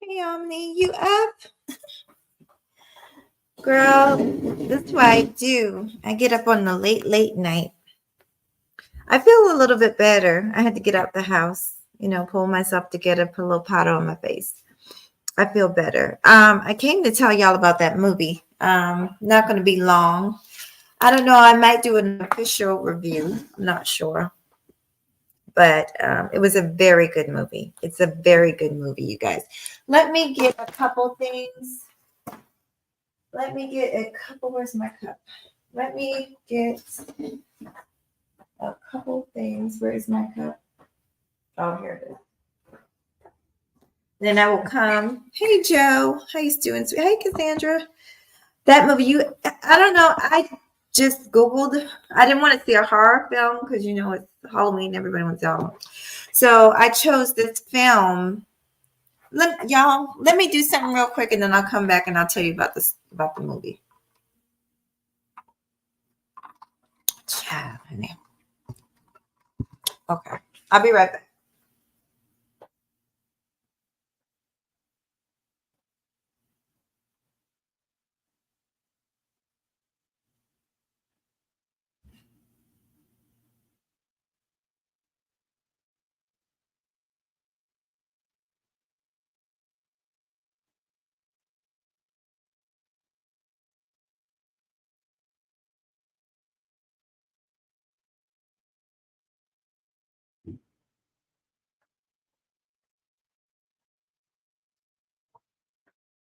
Hey, Omni, you up? Girl, that's what I do. I get up on the late night. I feel a little bit better. I had to get out the house, pull myself together, put a little powder on my face. I feel better. I came to tell y'all about that movie. Not going to be long. I don't know. I might do an official review. I'm not sure. But it was a very good movie. It's a very good movie, you guys. Let me get a couple things. Let me get a couple. Where's my cup? Let me get a couple things. Where's my cup? Oh, here it is. Then I will come. Hey, Joe. How you doing? Hey, Cassandra. That movie, I don't know. I just Googled. I didn't want to see a horror film because, it's Halloween. Everybody wants Halloween. So I chose this film. Let me do something real quick and then I'll come back and I'll tell you about the movie. Honey. Okay. I'll be right back.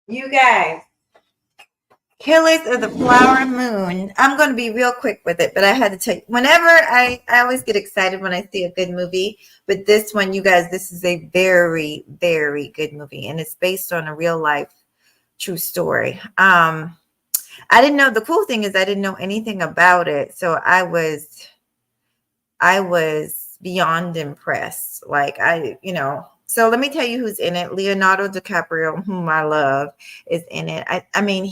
You guys, Killers of the Flower Moon. I'm going to be real quick with it, but I had to tell you, whenever I always get excited when I see a good movie, but this one, you guys, this is a very, very good movie, and it's based on a real life true story. I didn't know, the cool thing is I didn't know anything about it, so I was beyond impressed. So let me tell you who's in it. Leonardo DiCaprio, whom I love, is in it. I mean,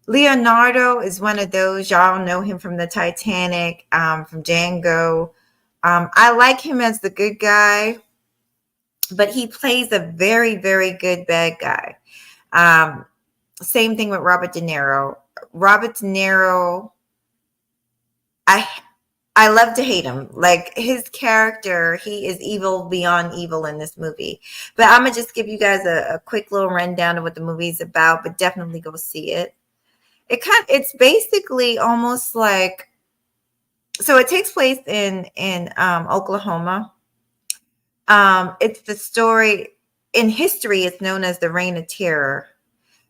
Leonardo is one of those, y'all know him from the Titanic, from Django. I like him as the good guy, but he plays a very, very good bad guy. Same thing with Robert De Niro. Robert De Niro, I love to hate him. Like his character, he is evil beyond evil in this movie. But I'm gonna just give you guys a quick little rundown of what the movie's about, but definitely go see it. It's basically almost like, so it takes place in Oklahoma. It's the story in history. It's known as the Reign of Terror,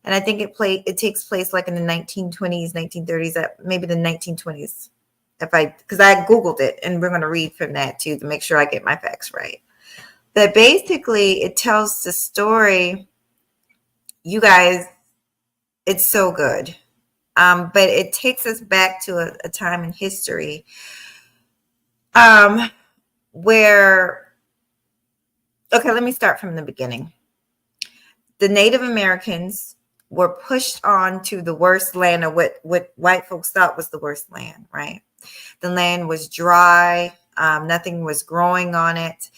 and I think it takes place like in the 1920s, 1930s, maybe the 1920s. Because I Googled it, and we're going to read from that too to make sure I get my facts right. But basically, it tells the story. You guys, it's so good. But it takes us back to a time in history where, okay, let me start from the beginning. The Native Americans were pushed on to the worst land, of what white folks thought was the worst land, right? The land was dry. Nothing was growing on it.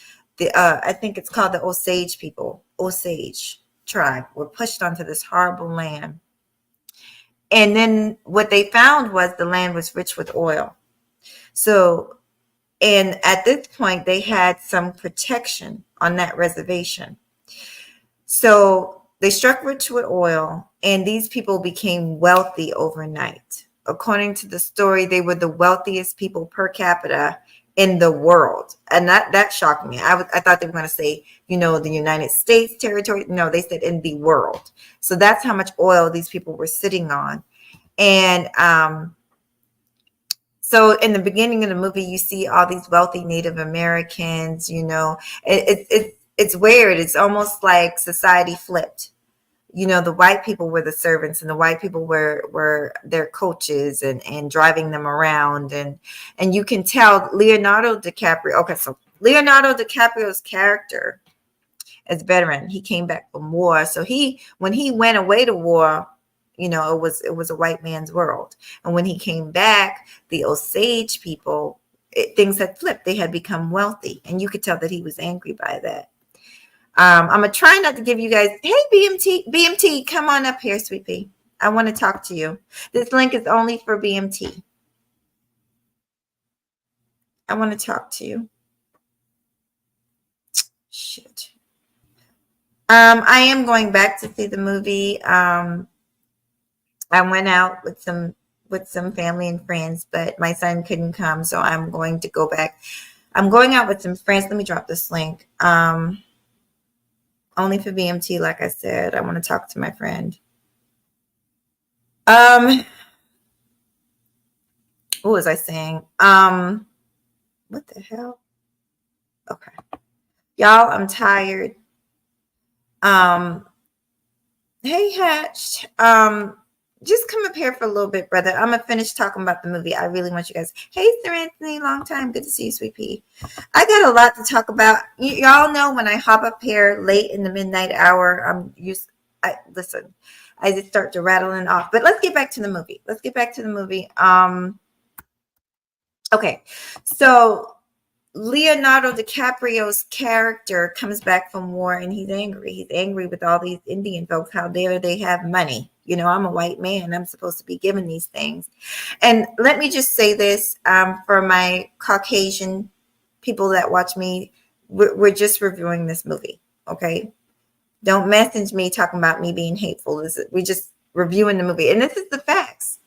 I think it's called the Osage people, Osage tribe, were pushed onto this horrible land. And then what they found was the land was rich with oil. So, and at this point, they had some protection on that reservation. So they struck rich with oil, and these people became wealthy overnight. According to the story, they were the wealthiest people per capita in the world. And that shocked me. I thought they were going to say, the United States territory. No, they said in the world. So that's how much oil these people were sitting on. And so in the beginning of the movie, you see all these wealthy Native Americans, it's weird. It's almost like society flipped. The white people were the servants, and the white people were their coaches and driving them around. And you can tell Leonardo DiCaprio. Okay, so Leonardo DiCaprio's character as veteran, he came back from war. So when he went away to war, it was a white man's world. And when he came back, the Osage people, things had flipped. They had become wealthy. And you could tell that he was angry by that. I'm gonna try not to give you guys. Hey, BMT, come on up here, sweet pea. I want to talk to you. This link is only for BMT. I want to talk to you. Shit. I am going back to see the movie. I went out with some family and friends, but my son couldn't come, so I'm going to go back. I'm going out with some friends. Let me drop this link. Only for BMT, like I said. I want to talk to my friend. What was I saying? What the hell? Okay. Y'all, I'm tired. Hey Hatch. Just come up here for a little bit, brother. I'm gonna finish talking about the movie. I really want you guys. Hey, Sir Anthony, long time. Good to see you, sweet pea. I got a lot to talk about. Y'all know when I hop up here late in the midnight hour, listen. I just start to rattling off. But let's get back to the movie. Okay, so Leonardo DiCaprio's character comes back from war and he's angry. He's angry with all these Indian folks. How dare they have money? I'm a white man. I'm supposed to be given these things. And let me just say this for my Caucasian people that watch me. We're just reviewing this movie, okay? Don't message me talking about me being hateful. We're just reviewing the movie. And this is the facts.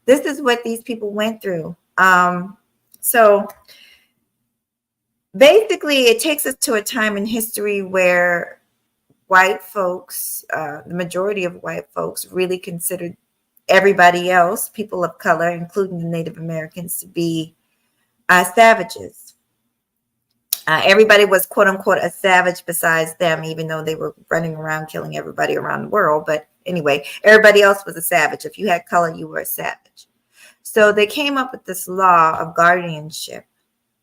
This is what these people went through. So basically, it takes us to a time in history where white folks, the majority of white folks, really considered everybody else, people of color, including the Native Americans, to be savages. Everybody was, quote unquote, a savage besides them, even though they were running around killing everybody around the world. But anyway, everybody else was a savage. If you had color, you were a savage. So they came up with this law of guardianship,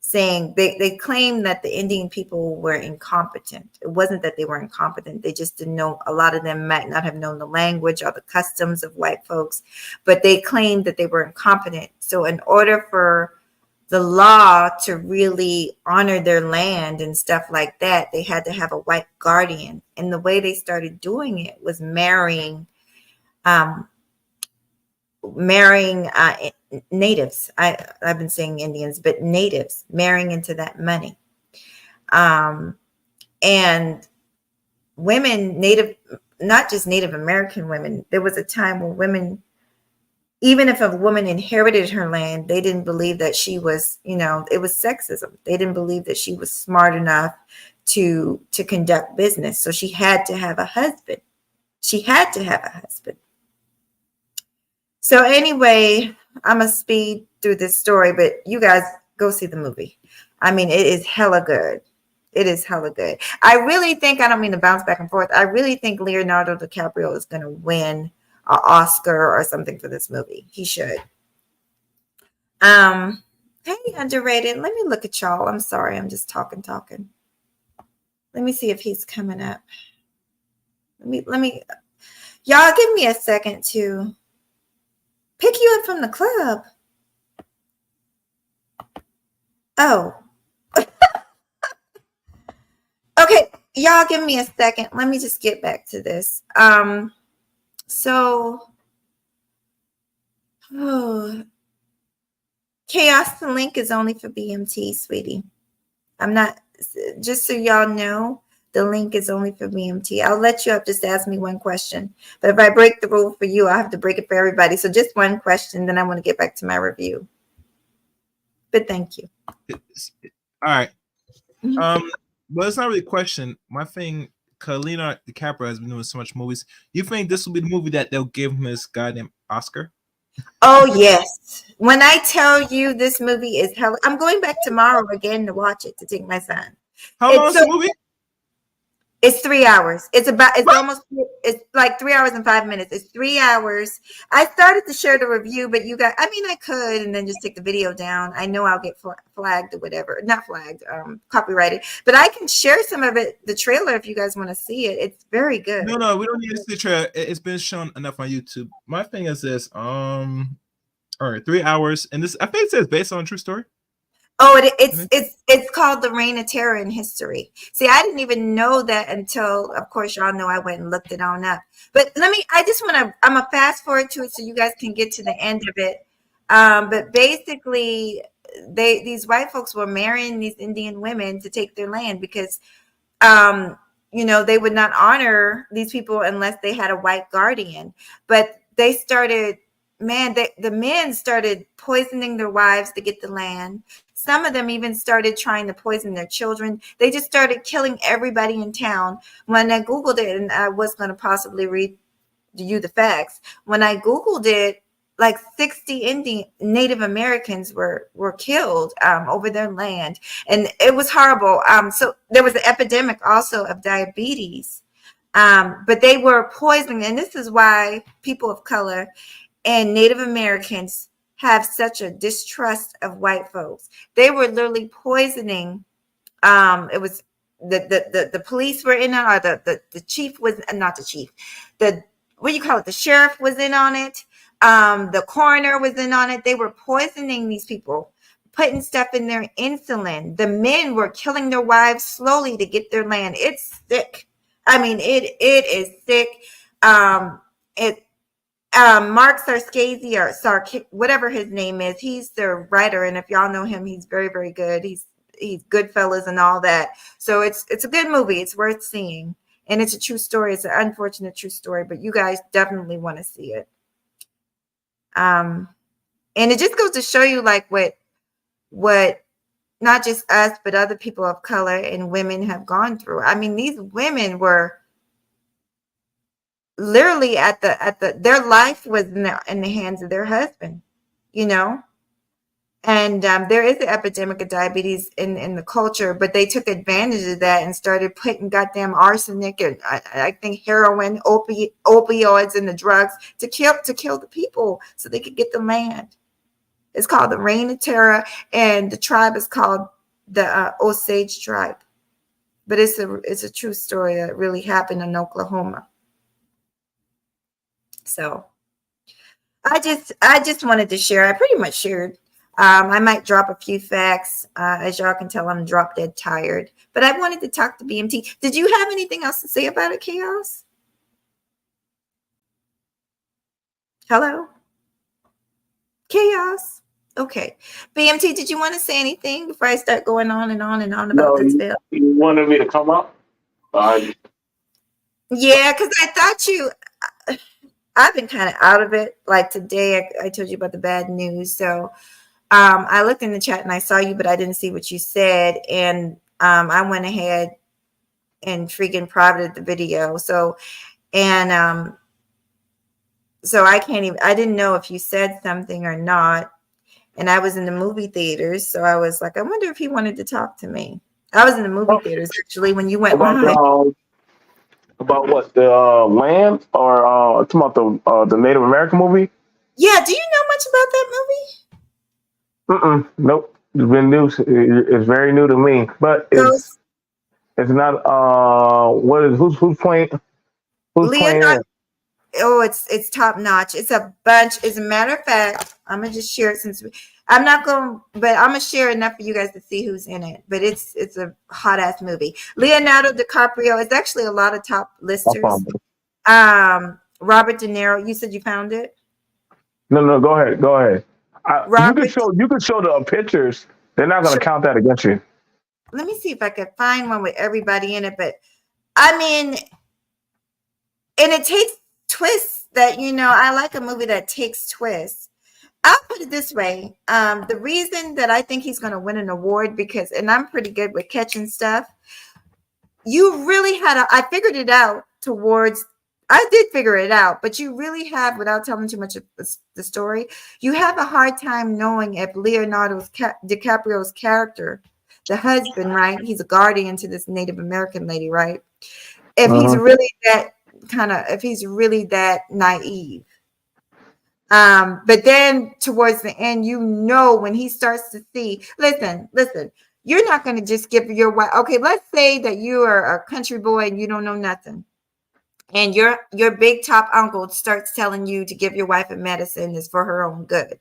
saying they claimed that the Indian people were incompetent. It wasn't that they were incompetent. They just didn't know. A lot of them might not have known the language or the customs of white folks, but they claimed that they were incompetent. So in order for the law to really honor their land and stuff like that, they had to have a white guardian. And the way they started doing it was marrying natives. I've been saying Indians, but natives, marrying into that money. And women, not just Native American women, there was a time where women, even if a woman inherited her land, they didn't believe that she was, it was sexism. They didn't believe that she was smart enough to conduct business. So she had to have a husband. So anyway, I'm going to speed through this story, but you guys go see the movie. I mean, it is hella good. I really think, I don't mean to bounce back and forth. I really think Leonardo DiCaprio is going to win an Oscar or something for this movie. He should. Hey, underrated. Let me look at y'all. I'm sorry. I'm just talking. Let me see if he's coming up. Let me, y'all give me a second to pick you up from the club. Oh. Okay, y'all give me a second. Let me just get back to this. Chaos, the link is only for BMT, sweetie. I'm not, just so y'all know, the link is only for BMT. I'll let you up, just ask me one question. But if I break the rule for you, I'll have to break it for everybody. So just one question, then I want to get back to my review. But thank you. All right. Mm-hmm. Well, it's not really a question. My thing, Leonardo DiCaprio has been doing so much movies. You think this will be the movie that they'll give him his goddamn Oscar? Oh, yes. When I tell you this movie is hell, I'm going back tomorrow again to watch it, to take my son. How long is the movie? It's 3 hours. It's like 3 hours and 5 minutes. It's 3 hours. I started to share the review, but I could, and then just take the video down. I know I'll get flagged or whatever. Not flagged, copyrighted. But I can share some of it, the trailer, if you guys want to see it. It's very good. No, we don't need to see the trailer. It's been shown enough on YouTube. My thing is this. All right, 3 hours. And this, I think it says based on a true story. Oh, it's called the Reign of Terror in history. See, I didn't even know that until, of course, y'all know I went and looked it on up. But I just want to, I'm gonna fast forward to it so you guys can get to the end of it. But basically, these white folks were marrying these Indian women to take their land because, they would not honor these people unless they had a white guardian. But they started, the men started poisoning their wives to get the land. Some of them even started trying to poison their children. They just started killing everybody in town. When I Googled it, and I was going to possibly read you the facts, when I Googled it, like 60 Native Americans were killed over their land. And it was horrible. So there was an epidemic also of diabetes. But they were poisoning. And this is why people of color and Native Americans have such a distrust of white folks. They were literally poisoning. It was the police were in on, or the chief was not the chief. The what do you call it? The sheriff was in on it. The coroner was in on it. They were poisoning these people, putting stuff in their insulin. The men were killing their wives slowly to get their land. It's sick. I mean, it is sick. Mark Scorsese or whatever his name is, he's the writer, and if y'all know him, he's very, very good. He's Goodfellas and all that. So it's a good movie. It's worth seeing, and it's a true story. It's an unfortunate true story, but you guys definitely want to see it. And it just goes to show you like what not just us but other people of color and women have gone through. I mean, these women were literally their life was in the hands of their husband, and there is an epidemic of diabetes in the culture, but they took advantage of that and started putting goddamn arsenic and I think heroin, opioids in the drugs to kill the people so they could get the land. It's called the Reign of Terror, and the tribe is called the Osage tribe. But it's a true story that really happened in Oklahoma. So I just wanted to share. I pretty much shared. I might drop a few facts. As y'all can tell, I'm drop dead tired. But I wanted to talk to BMT. Did you have anything else to say about it, Chaos? Hello? Chaos? Okay. BMT, did you want to say anything before I start going on and on and on about this film? You wanted me to come up? Yeah, because I thought I've been kind of out of it. Like today, I told you about the bad news. So I looked in the chat and I saw you, but I didn't see what you said. And I went ahead and freaking privated the video. So I didn't know if you said something or not. And I was in the movie theaters. So I was like, I wonder if he wanted to talk to me. I was in the movie theaters actually when you went live. About what, the land, or talking about the Native American movie? Yeah, do you know much about that movie? Nope. It's been new. It's very new to me, but it's not. Who's playing? Who's playing it? Oh, it's top notch. It's a bunch. As a matter of fact, I'm gonna just share it I'm gonna share enough for you guys to see who's in it. But it's a hot ass movie. Leonardo DiCaprio is actually a lot of top listers. Robert De Niro. You said you found it? No. Go ahead. You could show the pictures. They're not gonna count that against you. Let me see if I can find one with everybody in it. But I mean, and it takes twists that I like a movie that takes twists. I'll put it this way. The reason that I think he's going to win an award and I'm pretty good with catching stuff. You really I figured it out I did figure it out, but you really have, without telling too much of the story, you have a hard time knowing if Leonardo DiCaprio's character, the husband, right? He's a guardian to this Native American lady, right? If he's really that naive. But then towards the end, when he starts to see, listen, you're not going to just give your wife. Okay, let's say that you are a country boy and you don't know nothing. And your big top uncle starts telling you to give your wife a medicine is for her own good.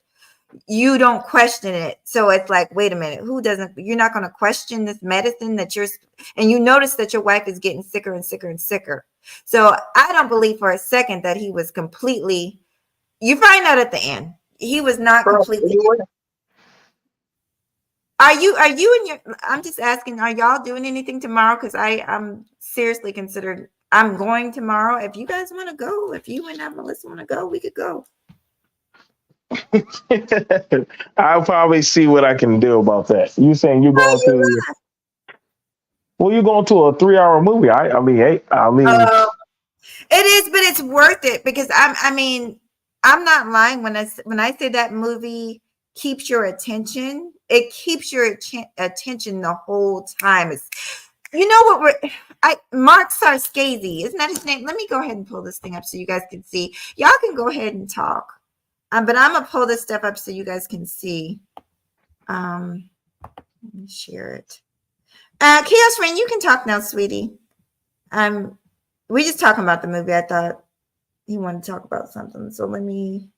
you don't question it. So it's like, wait a minute, you're not going to question this medicine and you notice that your wife is getting sicker and sicker and sicker. So I don't believe for a second that he was completely, you find out at the end, he was not completely. I'm just asking, are y'all doing anything tomorrow? Because I'm seriously considering, I'm going tomorrow. If you guys want to go, if you and Melissa want to go, we could go. I'll probably see what I can do about that. You saying you're going to? Well, you're going to a 3-hour movie. I mean, it is, but it's worth it because I'm not lying when I say that movie keeps your attention. It keeps your attention the whole time. It's, you know what? Mark Scorsese, isn't that his name? Let me go ahead and pull this thing up so you guys can see. Y'all can go ahead and talk. But I'm gonna pull this stuff up so you guys can see. Let me share it. Chaos Rain, you can talk now, sweetie. We just talking about the movie. I thought he wanted to talk about something, so let me.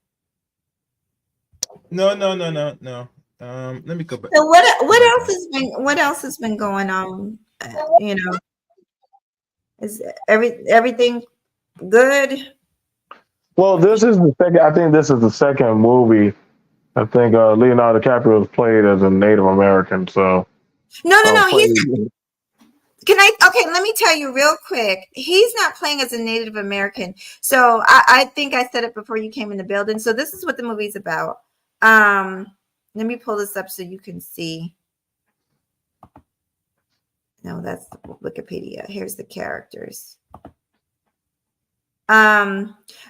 No. Let me go back. So what else has been going on? Is everything good? Well, this is the second. I think this is the second movie. I think Leonardo DiCaprio was played as a Native American. So no. Okay, let me tell you real quick. He's not playing as a Native American. So I think I said it before you came in the building. So this is what the movie's about. Let me pull this up so you can see. No, that's Wikipedia. Here's the characters.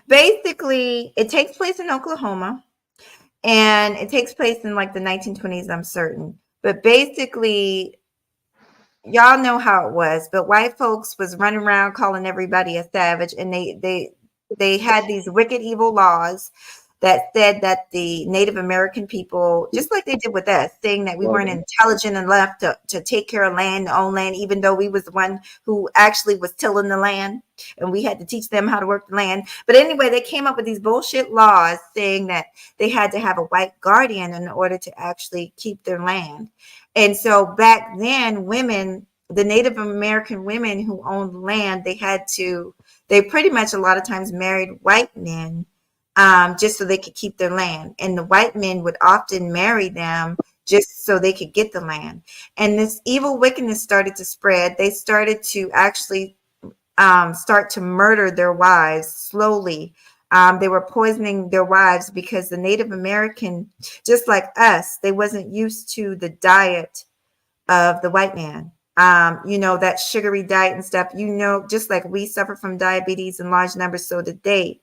Basically, it takes place in Oklahoma, and it takes place in like the 1920s, I'm certain. But basically, y'all know how it was. But white folks was running around calling everybody a savage, and they had these wicked, evil laws that said that the Native American people, just like they did with us, saying that we weren't intelligent enough to take care of land, to own land, even though we was the one who actually was tilling the land, and we had to teach them how to work the land. But anyway, they came up with these bullshit laws saying that they had to have a white guardian in order to actually keep their land. And so back then, women, the Native American women who owned land, they pretty much a lot of times married white men, just so they could keep their land. And the white men would often marry them just so they could get the land. And this evil wickedness started to spread. They started to actually start to murder their wives slowly. They were poisoning their wives because the Native American, just like us, they wasn't used to the diet of the white man. That sugary diet and stuff, just like we suffer from diabetes in large numbers, so did they.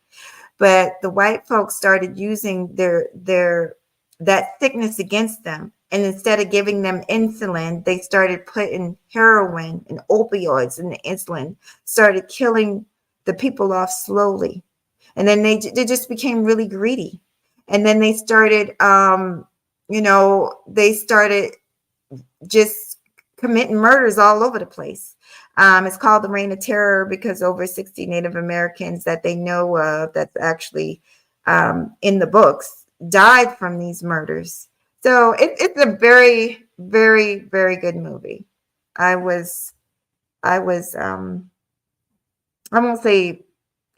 But the white folks started using that sickness against them. And instead of giving them insulin, they started putting heroin and opioids in the insulin, started killing the people off slowly. And then they just became really greedy. And then they started, just committing murders all over the place. It's called the Reign of Terror because over 60 Native Americans that they know of, that's actually in the books, died from these murders. So it's a very, very, very good movie. I won't say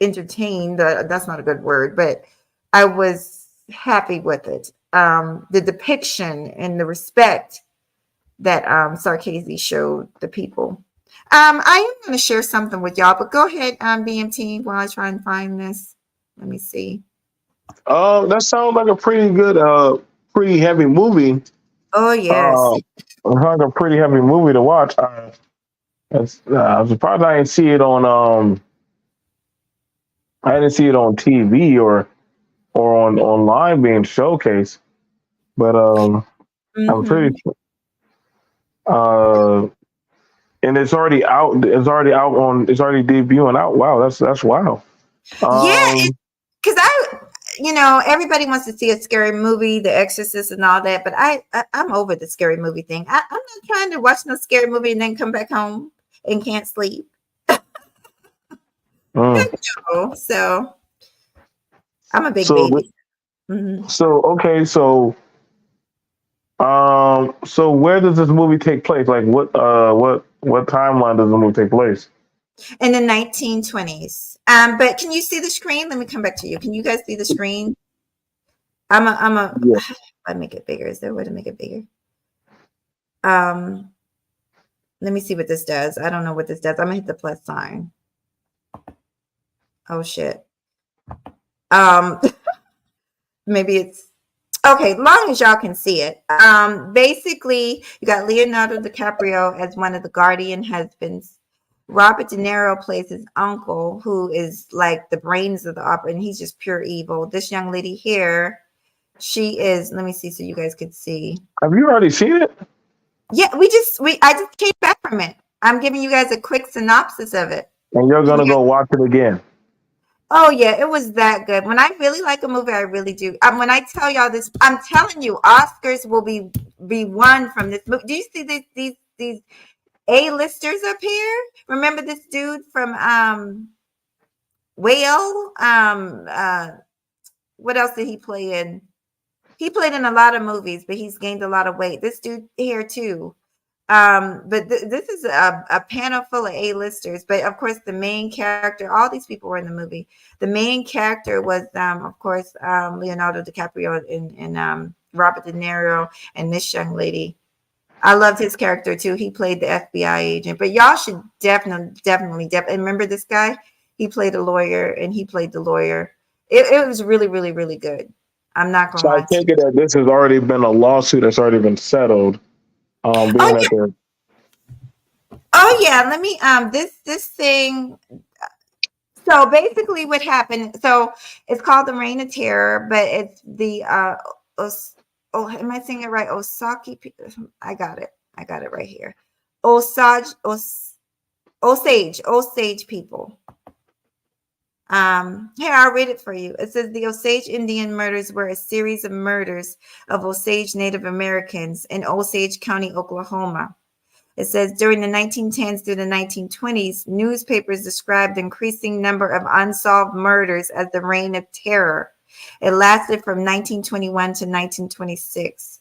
entertained, that's not a good word, but I was happy with it. The depiction and the respect that Scorsese showed the people. I am going to share something with y'all, but go ahead, BMT, while I try and find this. Let me see. That sounds like a pretty good, pretty heavy movie. Oh, yes. Like a pretty heavy movie to watch. I'm surprised I didn't see it on TV or on online being showcased. But I'm pretty sure. And it's already out. It's already debuting out. Wow, that's wow. Yeah, because everybody wants to see a scary movie, The Exorcist and all that, but I'm over the scary movie thing. I'm not trying to watch no scary movie and then come back home and can't sleep. So I'm a big baby. So okay, so So where does this movie take place? Like what timeline does the movie take place? In the 1920s. But can you see the screen? Let me come back to you. Can you guys see the screen? Yeah. I make it bigger. Is there a way to make it bigger? Let me see what this does. I don't know what this does. I'm gonna hit the plus sign. Oh shit. Maybe it's okay, long as y'all can see it. Basically, you got Leonardo DiCaprio as one of the guardian husbands. Robert De Niro plays his uncle, who is like the brains of the opera, and he's just pure evil. This young lady here, she is. Let me see so you guys could see. Have you already seen it? Yeah, I just came back from it. I'm giving you guys a quick synopsis of it. And you're gonna go watch it again. Oh yeah, it was that good. When I really like a movie, I really do. When I tell y'all this, I'm telling you, Oscars will be won from this movie. Do you see these A-listers up here? Remember this dude from Whale? What else did he play in? He played in a lot of movies, but he's gained a lot of weight. This dude here too. But this is a panel full of A-listers. But of course, the main character, all these people were in the movie. The main character was, of course, Leonardo DiCaprio and Robert De Niro and this young lady. I loved his character too. He played the FBI agent. But y'all should definitely. And remember this guy? He played a lawyer, and he played the lawyer. It was really, really, really good. I'm not gonna So I lie. take it that this has already been a lawsuit that's already been settled. Being Oh, that they're Oh yeah, let me this thing. So basically what happened, so it's called the Reign of Terror, but it's the am I saying it right? I got it right here. Osage people. Here, I'll read it for you. It says the Osage Indian murders were a series of murders of Osage Native Americans in Osage County, Oklahoma. It says during the 1910s through the 1920s, newspapers described the increasing number of unsolved murders as the Reign of Terror. It lasted from 1921 to 1926.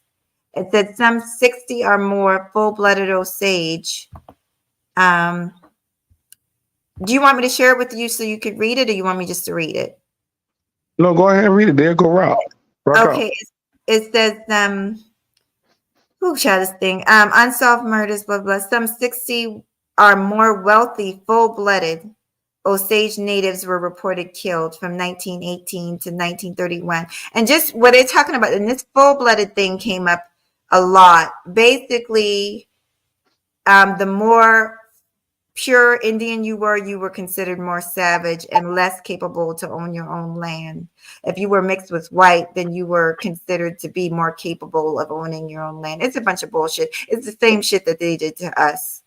It said some 60 or more full-blooded Osage. Do you want me to share it with you so you could read it, or you want me just to read it? No, go ahead and read it. There, go rock. Okay, it says who shot this thing? Unsolved murders, blah, blah. Some 60 or more wealthy, full-blooded Osage natives were reported killed from 1918 to 1931. And just what they're talking about, and this full-blooded thing came up a lot. Basically, the more pure Indian you were considered more savage and less capable to own your own land. If you were mixed with white, then you were considered to be more capable of owning your own land. It's a bunch of bullshit. It's the same shit that they did to us.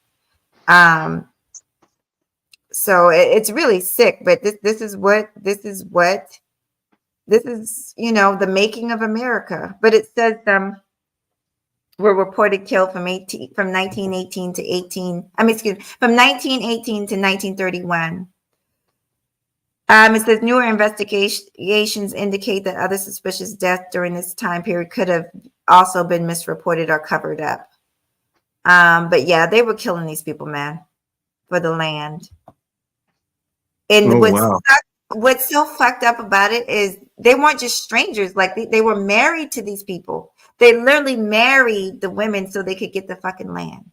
So it's really sick, but this is the making of America. But it says were reported killed from 1918 to 1931. It says newer investigations indicate that other suspicious deaths during this time period could have also been misreported or covered up. But yeah, they were killing these people, man, for the land. And what's so fucked up about it is they weren't just strangers. Like they were married to these people. They literally married the women so they could get the fucking land.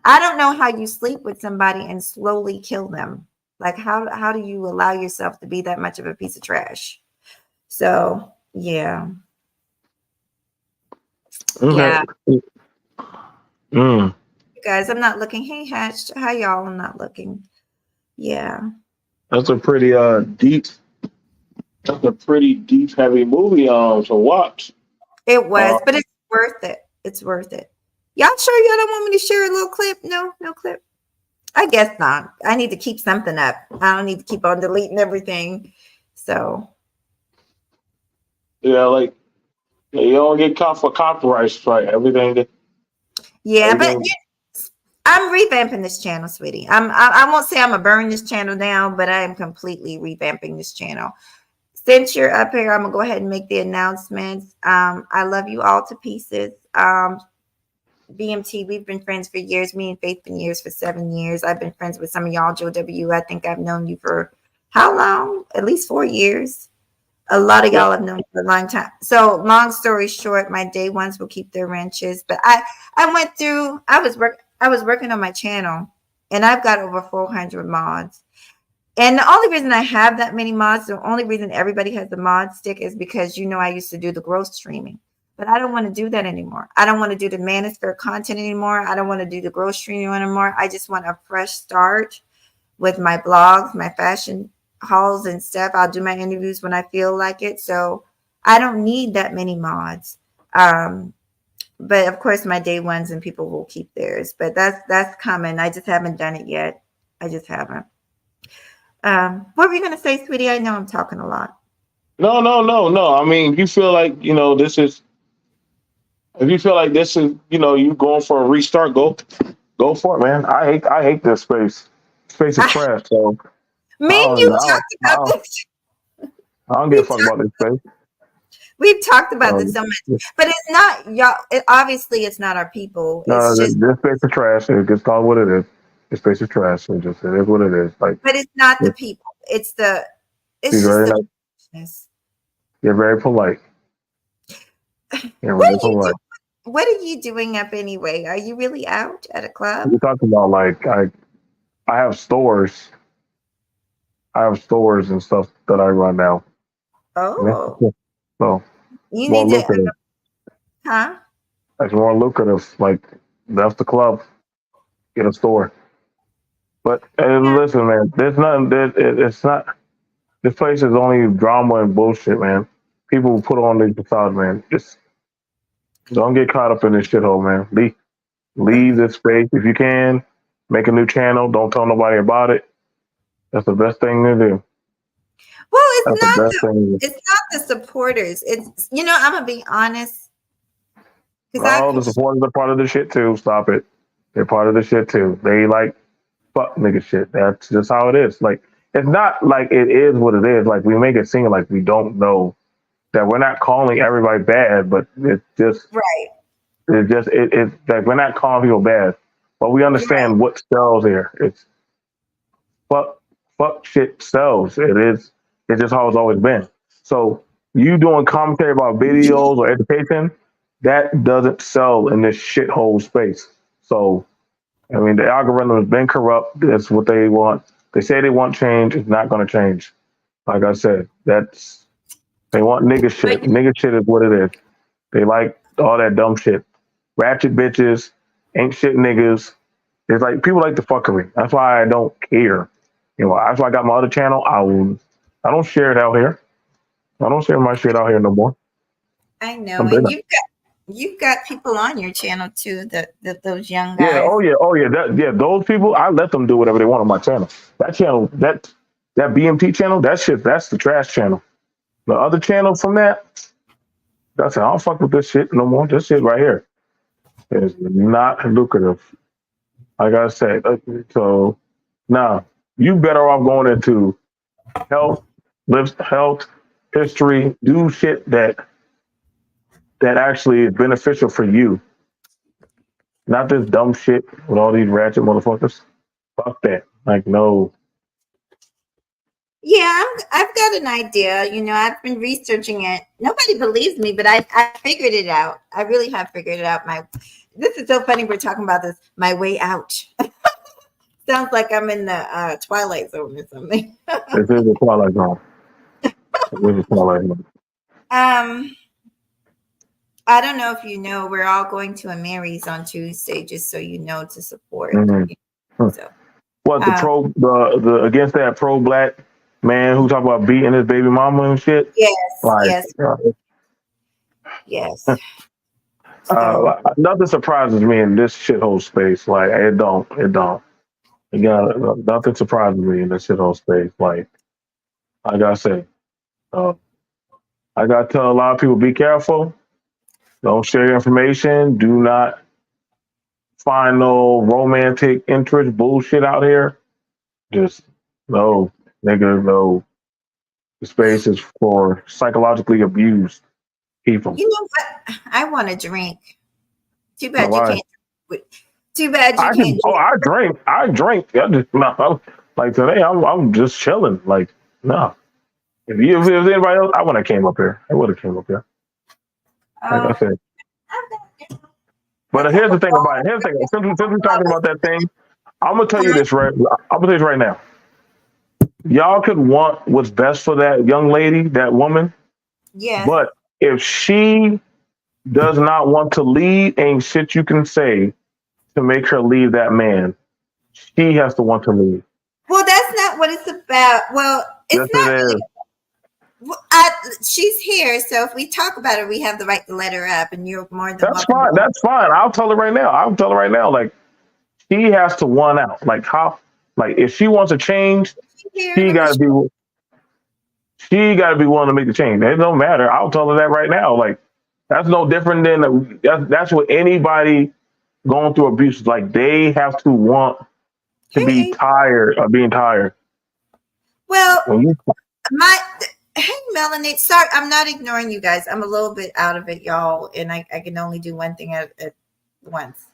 I don't know how you sleep with somebody and slowly kill them. Like how do you allow yourself to be that much of a piece of trash? So yeah. Okay. Yeah. Guys, I'm not looking. Hey Hatch, how y'all? I'm not looking. Yeah. That's a pretty deep heavy movie to watch. It was, but it's worth it. It's worth it. Y'all sure y'all don't want me to share a little clip? No clip. I guess not. I need to keep something up. I don't need to keep on deleting everything. So yeah, like you don't get caught for copyright strike. Everything. Yeah, but I'm revamping this channel, sweetie. I won't say I'm gonna burn this channel down, but I am completely revamping this channel. since you're up here, I'm gonna go ahead and make the announcements. I love you all to pieces. BMT, we've been friends for years. Me and Faith been years for 7 years. I've been friends with some of y'all. Joe W. I think I've known you for how long? At least 4 years. A lot of y'all have known for a long time. So long story short, my day ones will keep their wrenches. But I went through. I was working on my channel, and I've got over 400 mods. And the only reason I have that many mods, the only reason everybody has the mod stick is because I used to do the growth streaming. But I don't want to do that anymore. I don't want to do the Manosphere content anymore. I don't want to do the growth streaming anymore. I just want a fresh start with my blogs, my fashion hauls and stuff. I'll do my interviews when I feel like it. So I don't need that many mods. But of course, my day ones and people will keep theirs. But that's coming. I just haven't done it yet. I just haven't. What were you going to say, sweetie? I know I'm talking a lot. No. I mean, you feel like, this is, if you feel like this is, you going for a restart, go for it, man. I hate this space. Space is trash. So me and you talked about this. I don't give a fuck about this space. We've talked about this so much, but it's not y'all. Obviously, it's not our people. It's just this space is trash. It's just called what it is. This space is trash. It is what it is. Like, but it's not the people. It's just the business. You're very polite. What are you doing up anyway? Are you really out at a club? We're talking about like I have stores. I have stores and stuff that I run now. Oh, so you need to, huh? It's more lucrative. Like, left the club, get a store. But listen, man, there's nothing. It's not. This place is only drama and bullshit, man. People put on these facades, man. Just don't get caught up in this shithole, man. Leave this space if you can. Make a new channel. Don't tell nobody about it. That's the best thing to do. Well, it's not the supporters. It's I'm gonna be honest. The supporters are part of the shit too. Stop it. They're part of the shit too. They like fuck nigga shit. That's just how it is. Like, it's not like it is what it is. Like, we make it seem like we don't know that we're not calling everybody bad, but it's just right. It's like we're not calling people bad, but we understand what sells here. It's fuck shit sells. It's just how it's always been. So you doing commentary about videos or education, that doesn't sell in this shithole space. So, I mean, the algorithm has been corrupt. That's what they want. They say they want change. It's not going to change. Like I said, they want nigga shit. Nigga shit is what it is. They like all that dumb shit. Ratchet bitches, ain't shit niggas. It's like, people like the fuckery. That's why I don't care. That's why I got my other channel. I don't share it out here. I don't share my shit out here no more. I know. And you've got people on your channel too, those young guys. Yeah, those people, I let them do whatever they want on my channel. That channel, that BMT channel, that's the trash channel. The other channel from that, that's it. I don't fuck with this shit no more. This shit right here is not lucrative. Like I said, so now you better off going into health, history, do shit that actually is beneficial for you. Not this dumb shit with all these ratchet motherfuckers. Fuck that. Like, no. Yeah, I've got an idea. I've been researching it. Nobody believes me, but I figured it out. I really have figured it out. This is so funny. We're talking about this. My way out. Sounds like I'm in the Twilight Zone or something. This is the Twilight Zone. This is Twilight Zone. I don't know if you know, we're all going to a Mary's on Tuesday, just so you know, to support. Mm-hmm. So, what the against that pro-black man who talk about beating his baby mama and shit? Yes, yes. Nothing surprises me in this shithole space. Like, it don't. Nothing surprises me in this shithole space. Like I gotta say, I gotta tell a lot of people, be careful. Don't share your information. Do not find no romantic interest bullshit out here. Just no, nigga, no. The space is for psychologically abused people. You know what? I want a drink. Too No, bad you why? can't. Too bad you I can. can't Oh, drink. I drink. I drink. I just no. Like today, I'm just chilling. Like no. If there was anybody else, I wouldn't have came up here. I would have came up here. Like I said. But here's the thing about it. Here's the thing. Since we're talking about that thing, I'm gonna tell you this right. I'm gonna tell you this right now. Y'all could want what's best for that young lady, that woman, Yes. but if she does not want to leave, ain't shit you can say to make her leave that man. She has to want to leave. Well, that's not what it's about. Well, it's Yes, not it really. is. She's here, so if we talk about her, we have the right to let her up, and you're more than That's welcome. fine. That's fine. I'll tell her right now. I'll tell her right now. Like she has to want out. Like how? Like if she wants to change, she gotta be. She gotta be willing to make the change. It don't matter. I'll tell her that right now. Like that's no different than that's what anybody going through abuse is like. They have to want to be tired of being tired. Well, When you hey, Melanie. Sorry, I'm not ignoring you guys. I'm a little bit out of it, y'all, and I can only do one thing at once.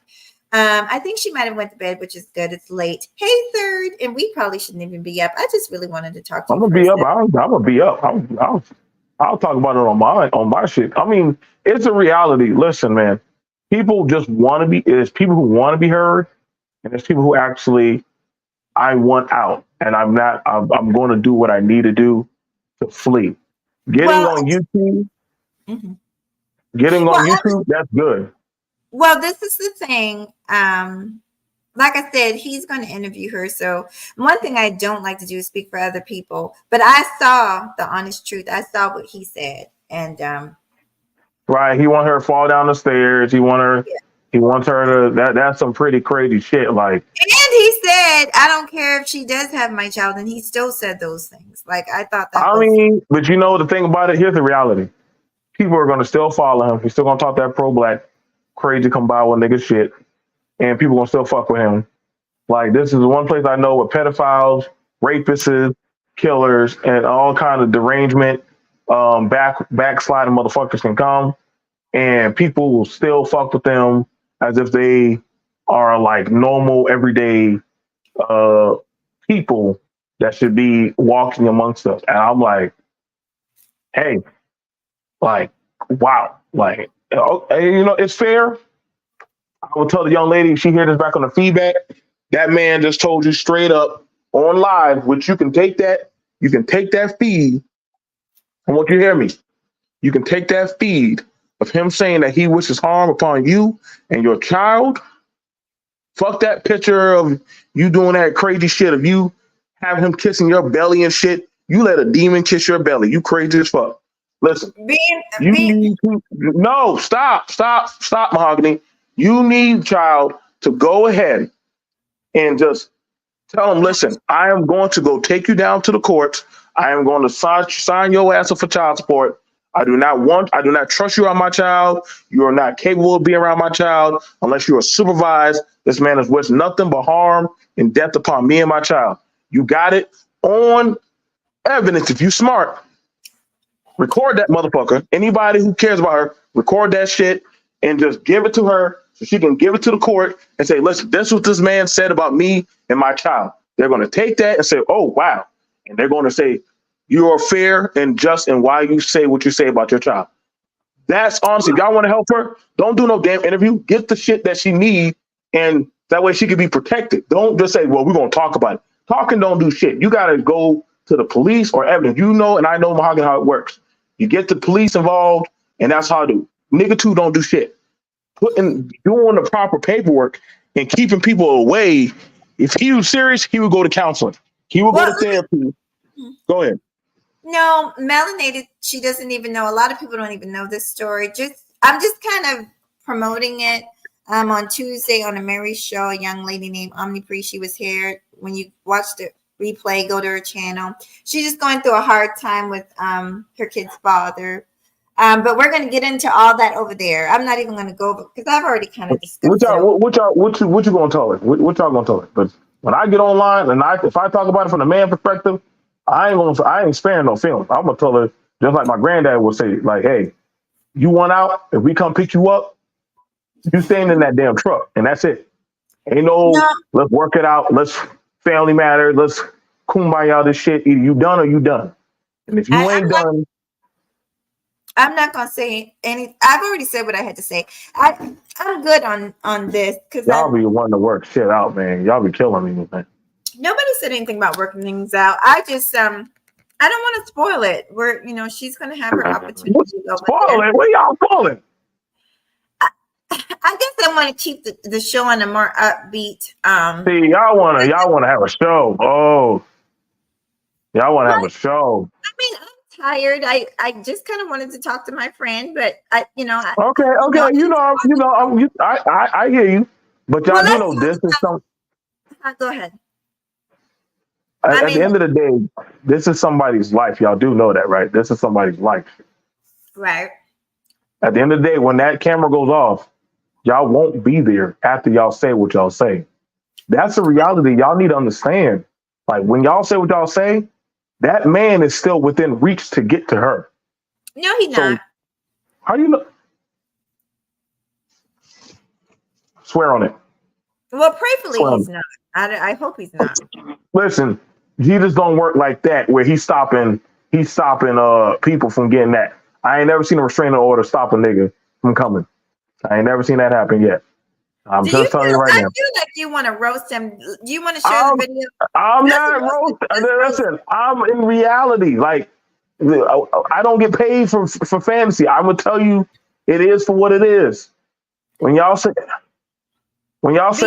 I think she might have went to bed, which is good. It's late. Hey, Third, and we probably shouldn't even be up. I just really wanted to talk to I'm you. gonna be up. I'm gonna be up. I'll talk about it on my shit. I mean, it's a reality. Listen, man. People just want to be. There's people who want to be heard, and there's people who actually I want out, and I'm not. I'm going to do what I need to do to flee. Getting on YouTube. Mhm. Getting Well, on YouTube. That's good. Well, this is the thing. Like I said, he's going to interview her. So one thing I don't like to do is speak for other people. But I saw the honest truth. I saw what he said, and Right. He want her to fall down the stairs. He want her. He wants her to. That's some pretty crazy shit. Like. And he said, "I don't care if she does have my child," and he still said those things. Like I thought that. I mean, but you know the thing about it. Here's the reality. People are going to still follow him. He's still going to talk that pro-black crazy combine with nigga shit, and people going to still fuck with him. Like this is the one place I know where pedophiles, rapists, killers, and all kind of derangement, backsliding motherfuckers can come, and people will still fuck with them as if they are like normal everyday people that should be walking amongst us. And I'm like, hey, like, wow, like, you know, it's fair. I would tell the young lady, if she hear this back on the feedback, that man just told you straight up on live, which you can take that feed. I want you to hear me. You can take that feed of him saying that he wishes harm upon you and your child. Fuck that picture of you doing that crazy shit of you having him kissing your belly and shit. You let a demon kiss your belly. You crazy as fuck. Listen, stop, Mahogany. You need child to go ahead and just tell him, listen, I am going to go take you down to the courts. I am going to sign your ass up for child support. I do not trust you around my child. You are not capable of being around my child unless you are supervised. This man has wished nothing but harm and death upon me and my child. You got it on evidence. If you smart, record that motherfucker. Anybody who cares about her, record that shit and just give it to her so she can give it to the court and say, listen, this is what this man said about me and my child. They're going to take that and say, oh, wow. And they're going to say, you are fair and just in why you say what you say about your child. That's honestly, if y'all want to help her, don't do no damn interview. Get the shit that she needs, and that way she can be protected. Don't just say, well, we're going to talk about it. Talking don't do shit. You got to go to the police or evidence. You know, and I know, Mahogany, how it works. You get the police involved, and that's how I do. Nigga two don't do shit. Doing the proper paperwork and keeping people away. If he was serious, he would go to counseling. He would go to therapy. Go ahead. No, Melanated, she doesn't even know. A lot of people don't even know this story. I'm just kind of promoting it. On Tuesday on a Mary show, a young lady named Omnipree, she was here. When you watch the replay, go to her channel. She's just going through a hard time with her kid's father. But we're going to get into all that over there. I'm not even going to go because I've already kind of discussed what you going to tell her? What y'all going to tell her? But when I get online and if I talk about it from the man perspective, I ain't sparing no feelings. I'm gonna tell her just like my granddad would say, like, hey, you want out? If we come pick you up, you staying in that damn truck, and that's it. Ain't no, No, let's work it out. Let's family matter. Let's kumbaya this shit. Either you done or you done. And if you I'm ain't not. done, I'm not gonna say any. I've already said what I had to say. I'm good on this because y'all be wanting to work shit out, man. Y'all be killing me, man. nobody said anything about working things out. I just I don't want to spoil it. She's gonna have her opportunity to go with Spoil there. it. What y'all spoiling? I guess I want to keep the show on a more upbeat. See, y'all wanna have a show. Oh, y'all wanna have a show. I mean, I'm tired. I just kind of wanted to talk to my friend, but Okay, okay. I hear you. But y'all well, do let's know this is some. go ahead. At, I at the mean, end of the day, this is somebody's life. Y'all do know that, right? This is somebody's life. right. At the end of the day, when that camera goes off, y'all won't be there after y'all say what y'all say. That's the reality. Y'all need to understand. Like when y'all say what y'all say, that man is still within reach to get to her. No, he's So not. how do you know? Swear on it. Well, prayerfully, Swear on he's it. not. I hope he's not. Listen, Jesus don't work like that where he's stopping people from getting that. I ain't never seen a restraining order stop a nigga from coming. I ain't never seen that happen yet. I'm Do you just telling you feel? right I now. feel like you want to roast him. Do you want to share the I'm video? I'm That's not roast. roast. That's roast. Listen, I'm in reality. Like I don't get paid for fantasy. I'm gonna tell you, it is for what it is. When y'all say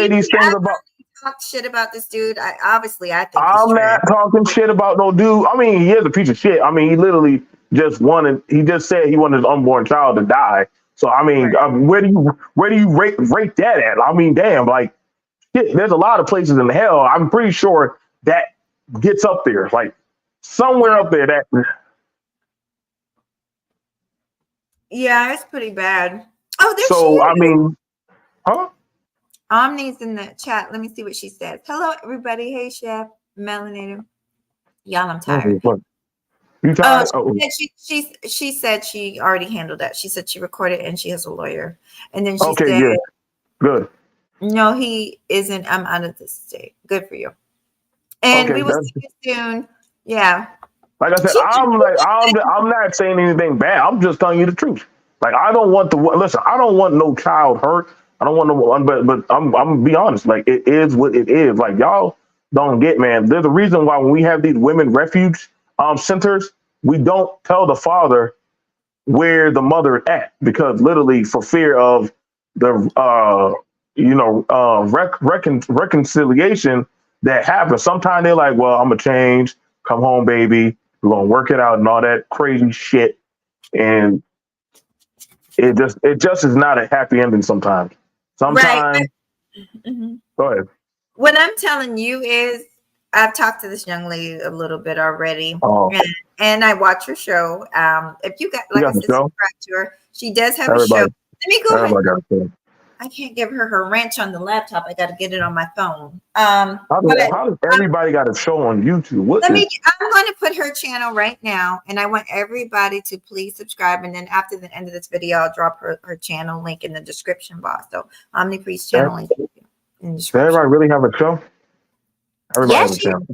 BT, these things about, talk shit about this dude. I think he's I'm trash. not talking shit about no dude. I mean, he is a piece of shit. I mean, he literally just wanted. He just said he wanted his unborn child to die. So I mean, Right. where do you rate that at? I mean, damn, like shit, there's a lot of places in hell. I'm pretty sure that gets up there, like somewhere Yeah. up there. That Yeah, it's pretty bad. Oh, there she so I is. mean, huh? Omni's in the chat. Let me see what she says. Hello, everybody. Hey, Chef Melanator. Y'all, I'm tired. What? You Oh, tired? Oh, she said she already handled that. She said she recorded and she has a lawyer. And then she okay, said, yeah, good. no, he isn't. I'm out of the state. Good for you. And Okay, we will that's see you soon. Yeah. like I said. She, I'm not saying anything bad. I'm just telling you the truth. Like I don't want to listen. I don't want no child hurt. I don't want no one. But I'm gonna be honest. Like it is what it is. Like y'all don't get, man. There's a reason why when we have these women refuge centers, we don't tell the father where the mother is at because literally for fear of the reconciliation that happens. Sometimes they're like, well, I'm gonna change, come home, baby, we're gonna work it out and all that crazy shit. And it just is not a happy ending sometimes. right. Sometimes Mhm. go ahead. What I'm telling you is, I've talked to this young lady a little bit already, Oh, and I watch her show. If you got, you like I got the said, show? subscribe to her. She does have a show. Everybody, Let me go ahead. everybody got a show. I can't give her wrench on the laptop. I got to get it on my phone. How does, But how does everybody got a show on YouTube? What I'm is going to put her channel right now, and I want everybody to please subscribe. And then after the end of this video, I'll drop her channel link in the description box. So Omnipriest channel link in the does description. everybody really have a show? Everybody Yeah, has a channel.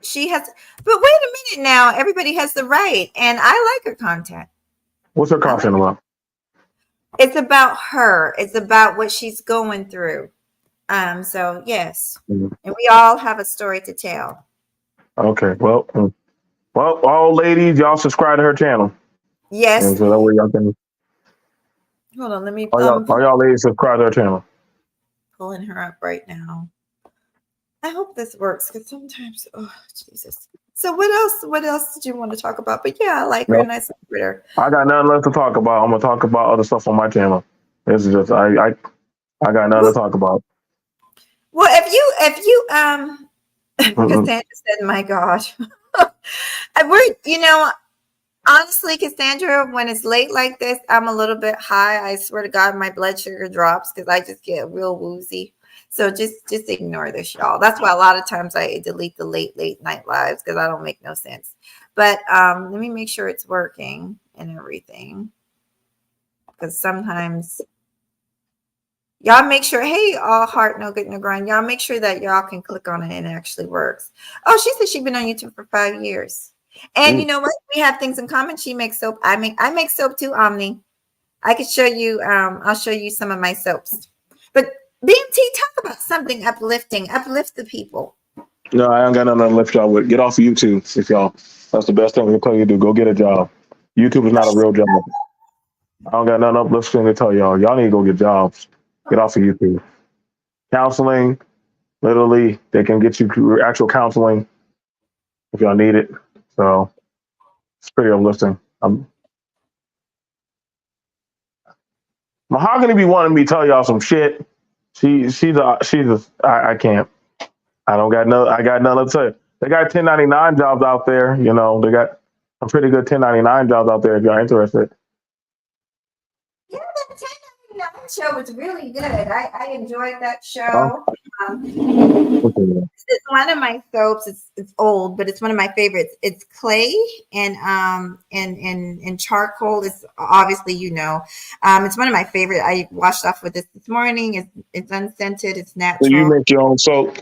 she has. But wait a minute now. Everybody has the right, and I like her content. What's her I like content about? It's about her. It's about what she's going through. So yes, Mhm. and we all have a story to tell. Okay, well, all ladies, y'all subscribe to her channel, and Yes. so that way y'all can Hold on. Let me. all y'all ladies subscribe to her channel. Pulling her up right now. I hope this works because sometimes, oh Jesus. So what else? What else did you want to talk about? But yeah, I like her Nope. and I support her. I got nothing left to talk about. I'm gonna talk about other stuff on my channel. This is just I got nothing Well, to talk about. if you Mm-mm. Cassandra said, "My God," we're honestly, Cassandra, when it's late like this, I'm a little bit high. I swear to God, my blood sugar drops because I just get real woozy. So just ignore this, y'all. That's why a lot of times I delete the late night lives because I don't make no sense. But let me make sure it's working and everything. Because sometimes y'all make sure, hey, all heart, no good, no grind. Y'all make sure that y'all can click on it and it actually works. Oh, she said she's been on YouTube for 5 years. And you know what? We have things in common. She makes soap. I make soap too, Omni. I could show you, I'll show you some of my soaps. But BMT, talk about something uplifting. Uplift the people. No, I ain't got nothing to lift y'all with. Get off of YouTube if y'all. That's the best thing we can tell you to do. Go get a job. YouTube is not a real job. I don't got nothing uplifting to tell y'all. Y'all need to go get jobs. Get off of YouTube. Counseling, literally, they can get you actual if y'all need it. So it's pretty uplifting. Mahogany be wanting me to tell y'all some shit. I can't. I got nothing to say. They got 1099 jobs out there. You know, they got some pretty good 1099 jobs out there if y'all interested. Yeah, that 1099 show was really good. I enjoyed that show. This is one of my soaps. It's old, but it's one of my favorites. It's clay and charcoal. It's obviously it's one of my favorite. I washed off with this morning. It's unscented. It's natural. So you make your own soap?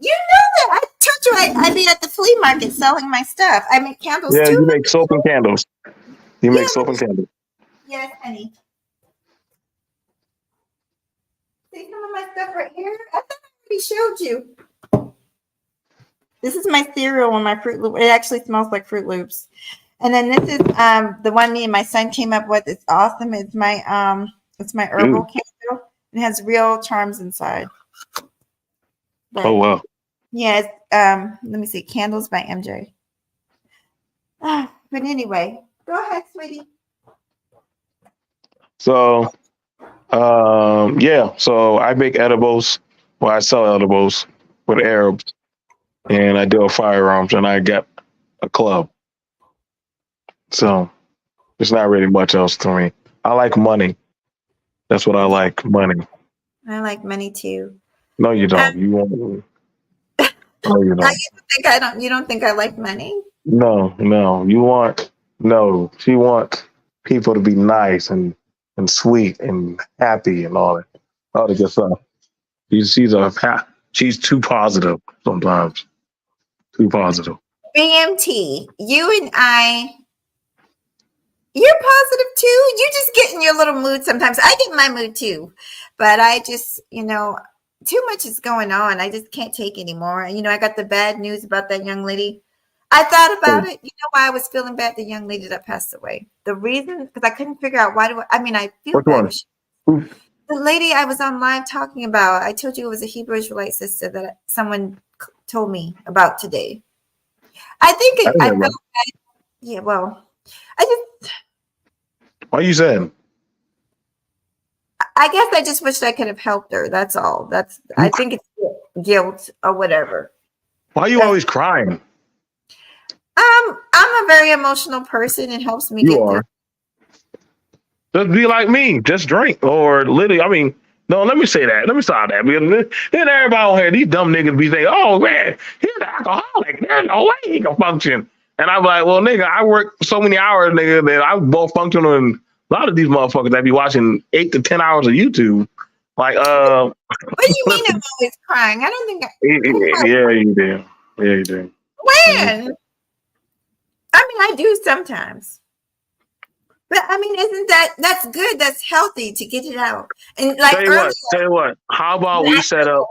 You know that. I told you I be at the flea market selling my stuff. I make candles too. Yeah, you make soap and candles. You make soap and candles. Yes, honey. See some of my stuff right here? I thought I already showed you. This is my cereal and my Fruit Loop. It actually smells like Fruit Loops. And then this is the one me and my son came up with. It's awesome. It's my herbal candle. It has real charms inside. But, oh wow. Yes. Let me see. Candles by MJ. But anyway, go ahead, sweetie. So so I make edibles. Well, I sell edibles with Arabs, and I deal firearms, and I got a club. So there's not really much else to me. I like money. That's what I like, money. I like money too. No, you don't. You won't. No, you don't. You don't think I like money? No. She wants people to be nice and sweet and happy and all that good stuff. She's too positive sometimes. Too positive. BMT, you and you're positive too. You just get in your little mood sometimes. I get in my mood too, but I just, too much is going on. I just can't take anymore. I got the bad news about that young lady. I thought about it. You know why I was feeling bad? The young lady that passed away. The reason, because I couldn't figure out I feel Which bad. one? The lady I was on live talking about, I told you it was a Hebrew Israelite sister that someone told me about today. I felt bad. Yeah, well, Why you saying? I guess I just wished I could have helped her. That's all. I think it's guilt or whatever. Why are you always crying? I'm a very emotional person. It helps me get through. Just be like me. Just drink. Or literally, no, let me say that. Let me stop that. Because then everybody on here, these dumb niggas be saying, oh, man, he's an alcoholic. There's no way he can function. And I'm like, well, nigga, I work so many hours, nigga, that I'm both functional and a lot of these motherfuckers that be watching 8 to 10 hours of YouTube. Like, what do you mean I'm always crying? I don't think yeah, you do. Yeah, you do. When? I do sometimes. But isn't that's good? That's healthy to get it out. And like tell you what, how about we set up?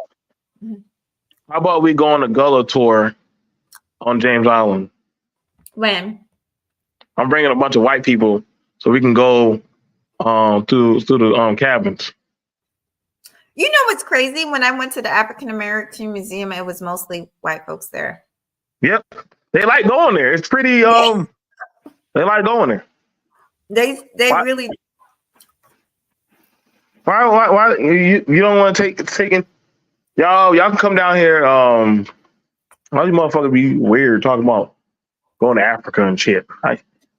How about we go on a Gullah tour on James Island? When? I'm bringing a bunch of white people so we can go through the cabins. You know what's crazy? When I went to the African American Museum, it was mostly white folks there. Yep, they like going there. It's pretty. They like going there. They really. Why you don't want to take y'all can come down here. All these motherfuckers be weird talking about going to Africa and shit.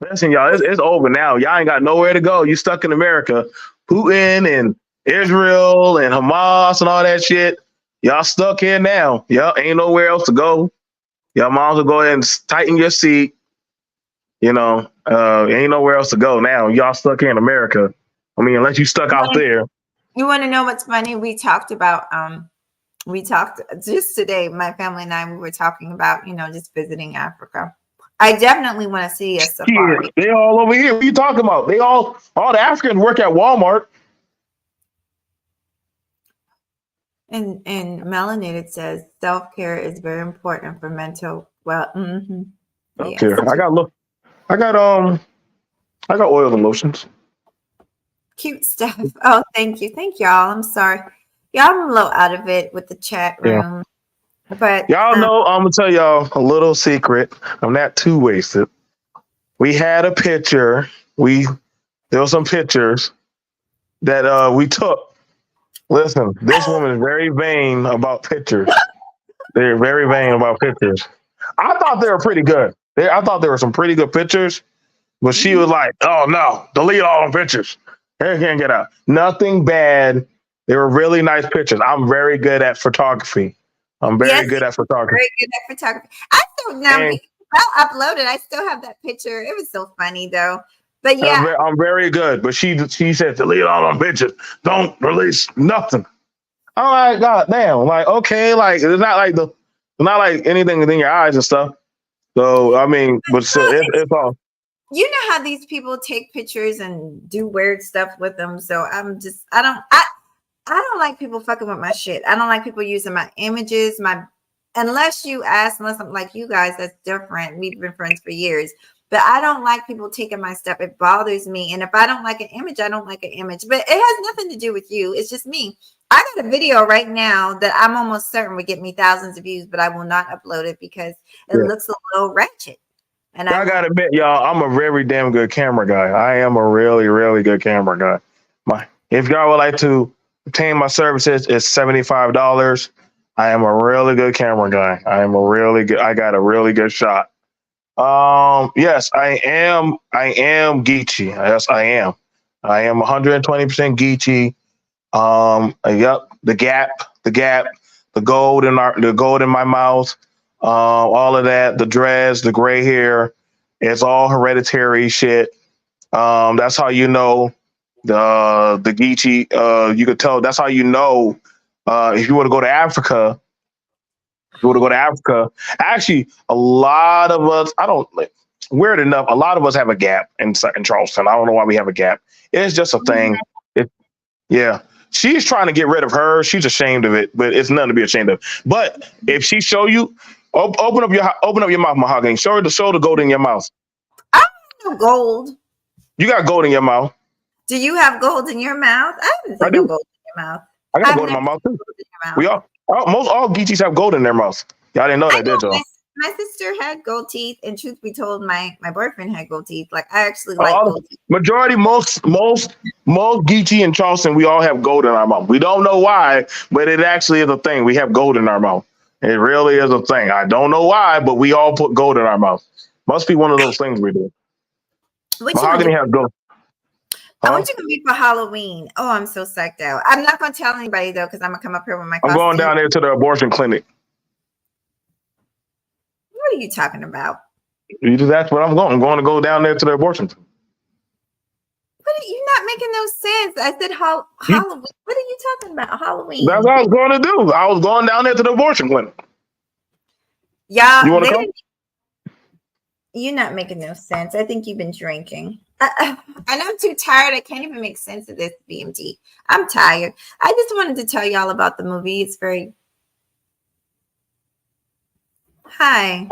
Listen, y'all, it's over now. Y'all ain't got nowhere to go. You stuck in America. Putin and Israel and Hamas and all that shit. Y'all stuck here now. Y'all ain't nowhere else to go. Y'all might as well go ahead and tighten your seat. You know, ain't nowhere else to go now. Y'all stuck here in America. I mean, unless you stuck out there. You want to know what's funny? We talked just today, my family and I, we were talking about, just visiting Africa. I definitely want to see a safari. They all over here. What are you talking about? All the Africans work at Walmart. And Melanated says self-care is very important for mental Okay. I got oils and lotions. Cute stuff. Oh, thank you, y'all. I'm sorry, y'all. I'm a little out of it with the chat room, but y'all know I'm gonna tell y'all a little secret. I'm not too wasted. We had a picture. There were some pictures that we took. Listen, this woman is very vain about pictures. They're very vain about pictures. I thought they were pretty good. I thought there were some pretty good pictures, but she was like, "Oh no, delete all them pictures. They can't get out." Nothing bad. They were really nice pictures. I'm very good at photography. Very good at photography. I still now I'll upload it. I still have that picture. It was so funny though. But yeah, I'm very good. But she said delete all them pictures. Don't release nothing. I'm like, God damn. Like, okay, like it's not like anything in your eyes and stuff. So I mean, but still, it's all. You know how these people take pictures and do weird stuff with them. So I don't like people fucking with my shit. I don't like people using my images, unless I'm like you guys, that's different. We've been friends for years. But I don't like people taking my stuff. It bothers me. And if I don't like an image, I don't like an image. But it has nothing to do with you. It's just me. I got a video right now that I'm almost certain would get me thousands of views, but I will not upload it because it looks a little ratchet. And I gotta admit, y'all, I'm a very damn good camera guy. I am a really, really good camera guy. If y'all would like to obtain my services, it's $75. I am a really good camera guy. I got a really good shot. Yes, I am Geechee. Yes, I am. I am 120% Geechee. Yep, the gap, the gold in my mouth, all of that, the dreads, the gray hair, it's all hereditary shit. That's how you know the Geechee. You could tell. That's how you know if you were to go to Africa. Actually, a lot of us, weird enough, a lot of us have a gap in Charleston. I don't know why we have a gap. It's just a thing. She's trying to get rid of her. She's ashamed of it, but it's nothing to be ashamed of. But if she show you, open up your mouth, Mahogany. Show the gold in your mouth. I don't have gold. You got gold in your mouth. Do you have gold in your mouth? I haven't seen no gold in your mouth. I got gold in my mouth too. All Geechees have gold in their mouths. Y'all didn't know that, did y'all? My sister had gold teeth, and truth be told, my boyfriend had gold teeth. Like I actually like gold teeth. Majority, most Geechee in Charleston, we all have gold in our mouth. We don't know why, but it actually is a thing. We have gold in our mouth. It really is a thing. I don't know why, but we all put gold in our mouth. Must be one of those things we do. Mahogany has gold. I want you to be for Halloween. Oh, I'm so psyched out. I'm not going to tell anybody, though, because I'm going to come up here with my costume. I'm going down there to the abortion clinic. What are you talking about? You just asked where I'm going. I'm going to go down there to the abortion clinic. You're not making no sense. I said Halloween. What are you talking about? Halloween. That's what I was going to do. I was going down there to the abortion clinic. Y'all, you want to come? You're not making no sense. I think you've been drinking. And I'm too tired. I can't even make sense of this, BMT. I'm tired. I just wanted to tell y'all about the movie. It's very... Hi.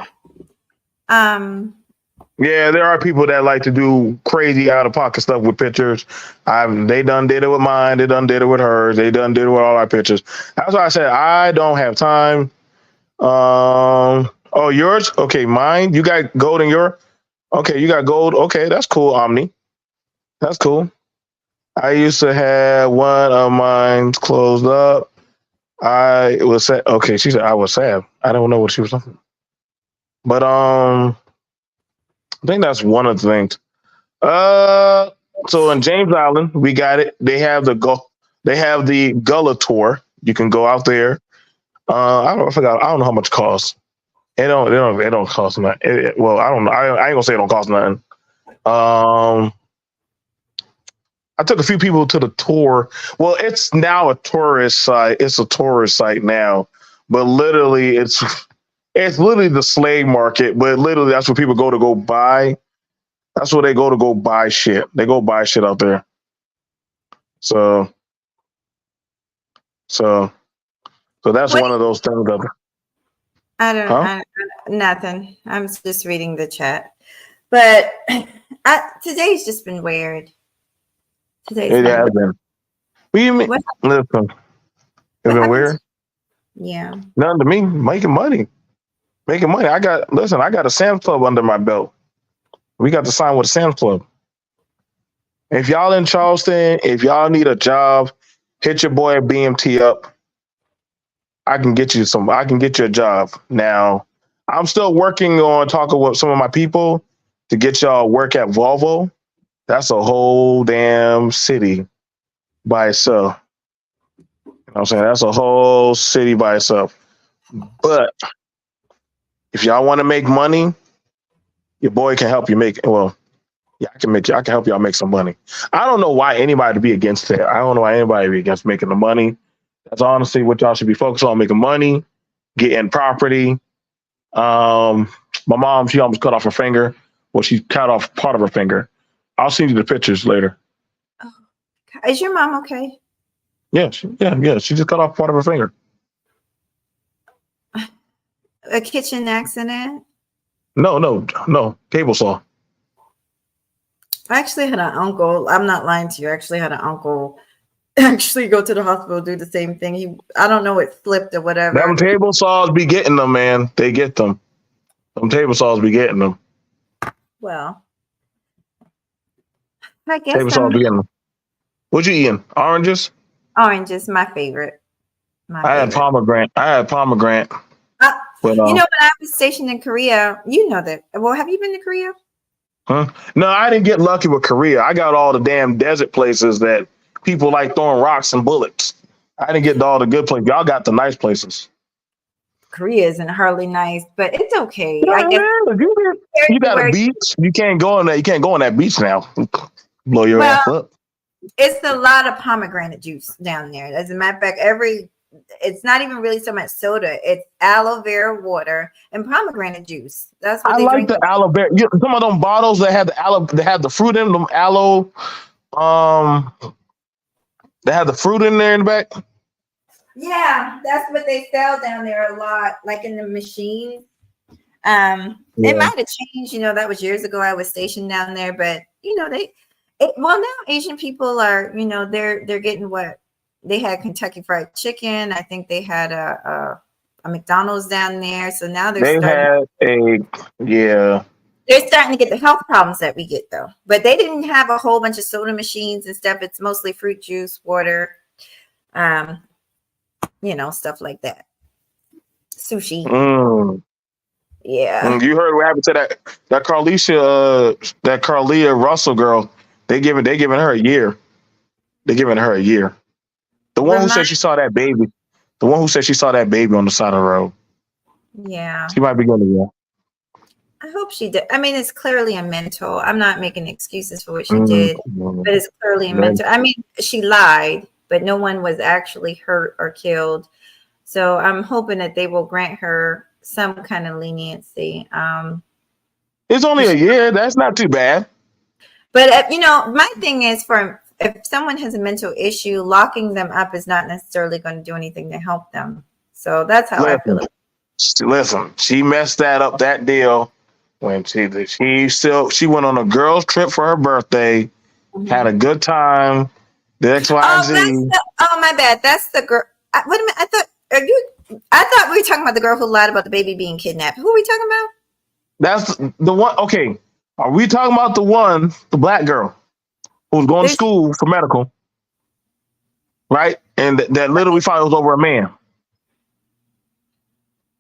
Yeah, there are people that like to do crazy out-of-pocket stuff with pictures. They done did it with mine. They done did it with hers. They done did it with all our pictures. That's why I said I don't have time. Oh, yours? Okay, mine. You got gold in your... Okay, you got gold. Okay, that's cool, Omni. That's cool. I used to have one of mine closed up. I was sad. Okay, she said I was sad. I don't know what she was talking about. But I think that's one of the things. So in James Island, we got it. They have the Gullah tour. You can go out there. I forgot. I don't know how much it costs. It don't cost nothing. Well, I don't know. I ain't gonna say it don't cost nothing. I took a few people to the tour. Well, it's now a tourist site. It's a tourist site now, but literally, it's literally the slave market. But literally, that's where people go buy. That's where they go buy shit. They go buy shit out there. So that's one of those things. I don't Huh? nothing. I'm just reading the chat. But today's just been weird. Today's It been has weird. been. What do you mean? What- Listen, it's what been happened? weird. Yeah. Nothing to me. Making money. I got a Sam's Club under my belt. We got to sign with a Sam's Club. If y'all in Charleston, if y'all need a job, hit your boy at BMT up. I can get you a job. Now, I'm still working on talking with some of my people to get y'all work at Volvo. That's a whole damn city by itself. You know what I'm saying? That's a whole city by itself. But if y'all want to make money, your boy can help you make well, yeah, I can help y'all make some money. I don't know why anybody would be against that. I don't know why anybody would be against making the money. That's honestly what y'all should be focused on, making money, getting property. My mom, she almost cut off her finger. Well, she cut off part of her finger. I'll send you the pictures later. Is your mom okay? Yeah, she just cut off part of her finger. A kitchen accident? No, cable saw. I actually had an uncle. I'm not lying to you. I actually had an uncle actually go to the hospital, do the same thing. I don't know, it flipped or whatever. Them table saws be getting them, man. They get them. Them table saws be getting them. Well, I Table guess saws be getting them. What you eating? Oranges? orange is my favorite. I had pomegranate. But, you know, when I was stationed in Korea, you know that. Well, have you been to Korea? huh? No, I didn't get lucky with Korea. I got all the damn desert places that people like throwing rocks and bullets. I didn't get to all the good places. Y'all got the nice places. Korea isn't hardly nice, but it's okay. Yeah, I guess you got a beach. You can't go on that. You can't go on that beach now. Blow your ass up. It's a lot of pomegranate juice down there. As a matter of fact, it's not even really so much soda. It's aloe vera water and pomegranate juice. That's what I they like drink. the aloe vera. Some of them bottles that had the aloe, they had the fruit in them. Aloe, they had the fruit in there in the back. Yeah, that's what they sell down there a lot, like in the machines. It might have changed. You know, that was years ago. I was stationed down there, but you know, now Asian people are, you know, they're getting what they had. Kentucky Fried Chicken. I think they had a McDonald's down there. So now they're starting to get the health problems that we get though. But they didn't have a whole bunch of soda machines and stuff. It's mostly fruit juice, water, you know, stuff like that. Sushi. Yeah. You heard what happened to that Carlia Russell girl? They giving her a year. They're giving her a year. The one who said she saw that baby. The one who said she saw that baby on the side of the road. Yeah. She might be going to jail. I hope she did. I mean, it's clearly a mental. I'm not making excuses for what she did, but it's clearly a mental. I mean, she lied, but no one was actually hurt or killed. So I'm hoping that they will grant her some kind of leniency. It's only a year. That's not too bad. But, you know, my thing is if someone has a mental issue, locking them up is not necessarily going to do anything to help them. So that's how I feel. Listen, she messed that deal when she went on a girls' trip for her birthday, had a good time. The XYZ. Oh, my bad. That's the girl. Wait a minute. I thought we were talking about the girl who lied about the baby being kidnapped. Who are we talking about? That's the one. Okay. Are we talking about the black girl who was going to school for medical? Right? And that literally found was over a man.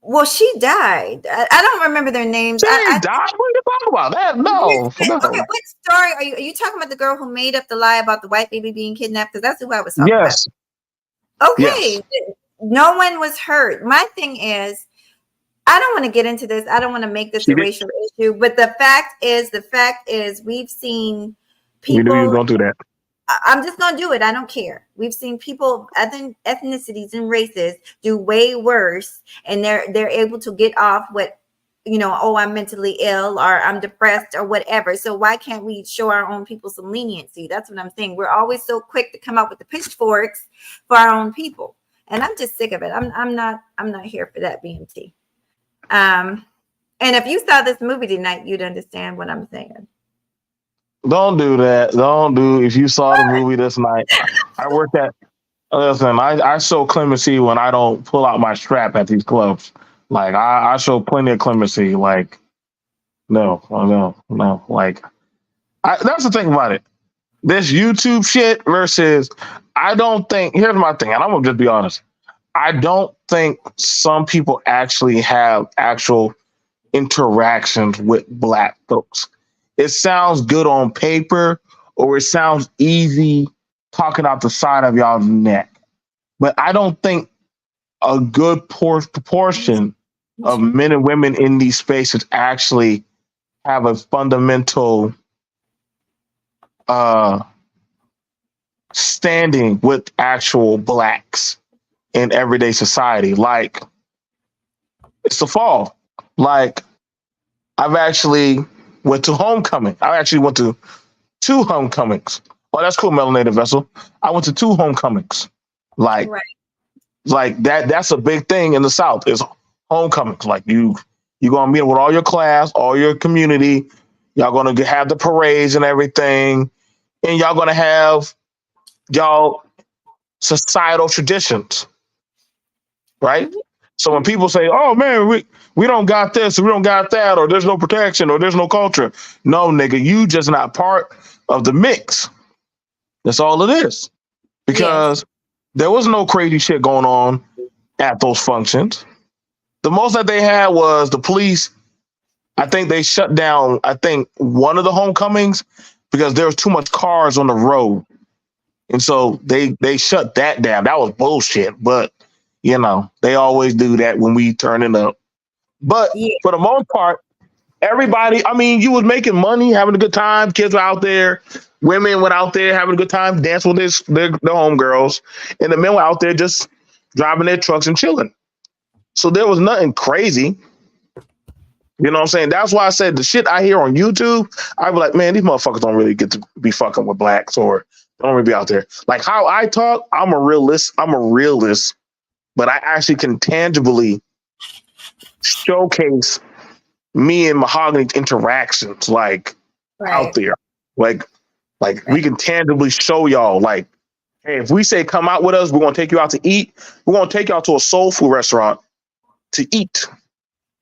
Well, she died. I don't remember their names. She died? What are you talking about? That no. Okay, what story are you talking about? The girl who made up the lie about the white baby being kidnapped? Because that's who I was talking about. Okay. Yes. no one was hurt. My thing is, I don't want to get into this. I don't want to make this a racial issue, but the fact is, we've seen people. You knew you was gonna do that. I'm just gonna do it. I don't care. We've seen people, other ethnicities and races, do way worse, and they're able to get off what, oh, I'm mentally ill or I'm depressed or whatever. So why can't we show our own people some leniency? That's what I'm saying. We're always so quick to come up with the pitchforks for our own people, and I'm just sick of it. I'm not here for that, BMT. And if you saw this movie tonight, you'd understand what I'm saying. Don't do that. Don't do. If you saw the movie this night, I work at. Listen, I show clemency when I don't pull out my strap at these clubs. Like I show plenty of clemency. Like no. Like that's the thing about it. This YouTube shit versus. I don't think. Here's my thing, and I'm gonna just be honest. I don't think some people actually have actual interactions with Black folks. It sounds good on paper, or it sounds easy talking out the side of y'all's neck. But I don't think a good proportion of men and women in these spaces actually have a fundamental standing with actual Blacks in everyday society. Like, it's the fall. Like, I've actually went to homecoming. I actually went to 2 homecomings. Oh, that's cool, Melanated Vessel. I went to 2 homecomings. Like, right. Like that's a big thing in the South is homecomings. Like you're gonna meet with all your class, all your community. Y'all gonna have the parades and everything, and y'all gonna have y'all societal traditions, right? Mm-hmm. So when people say, "Oh man, we don't got this, or we don't got that, or there's no protection, or there's no culture," no, nigga, you just not part of the mix. That's all it is. Because there was no crazy shit going on at those functions. The most that they had was the police. I think they shut down, one of the homecomings because there was too much cars on the road. And so they shut that down. That was bullshit. But, they always do that when we turn it up. But for the most part, everybody, you was making money, having a good time. Kids were out there. Women went out there having a good time, dancing with their homegirls. And the men were out there just driving their trucks and chilling. So there was nothing crazy. You know what I'm saying? That's why I said the shit I hear on YouTube, I be like, man, these motherfuckers don't really get to be fucking with Blacks or don't really be out there. Like how I talk, I'm a realist, but I actually can tangibly showcase me and Mahogany's interactions, out there. Like we can tangibly show y'all, like, hey, if we say come out with us, we're gonna take you out to eat. We're gonna take y'all to a soul food restaurant to eat,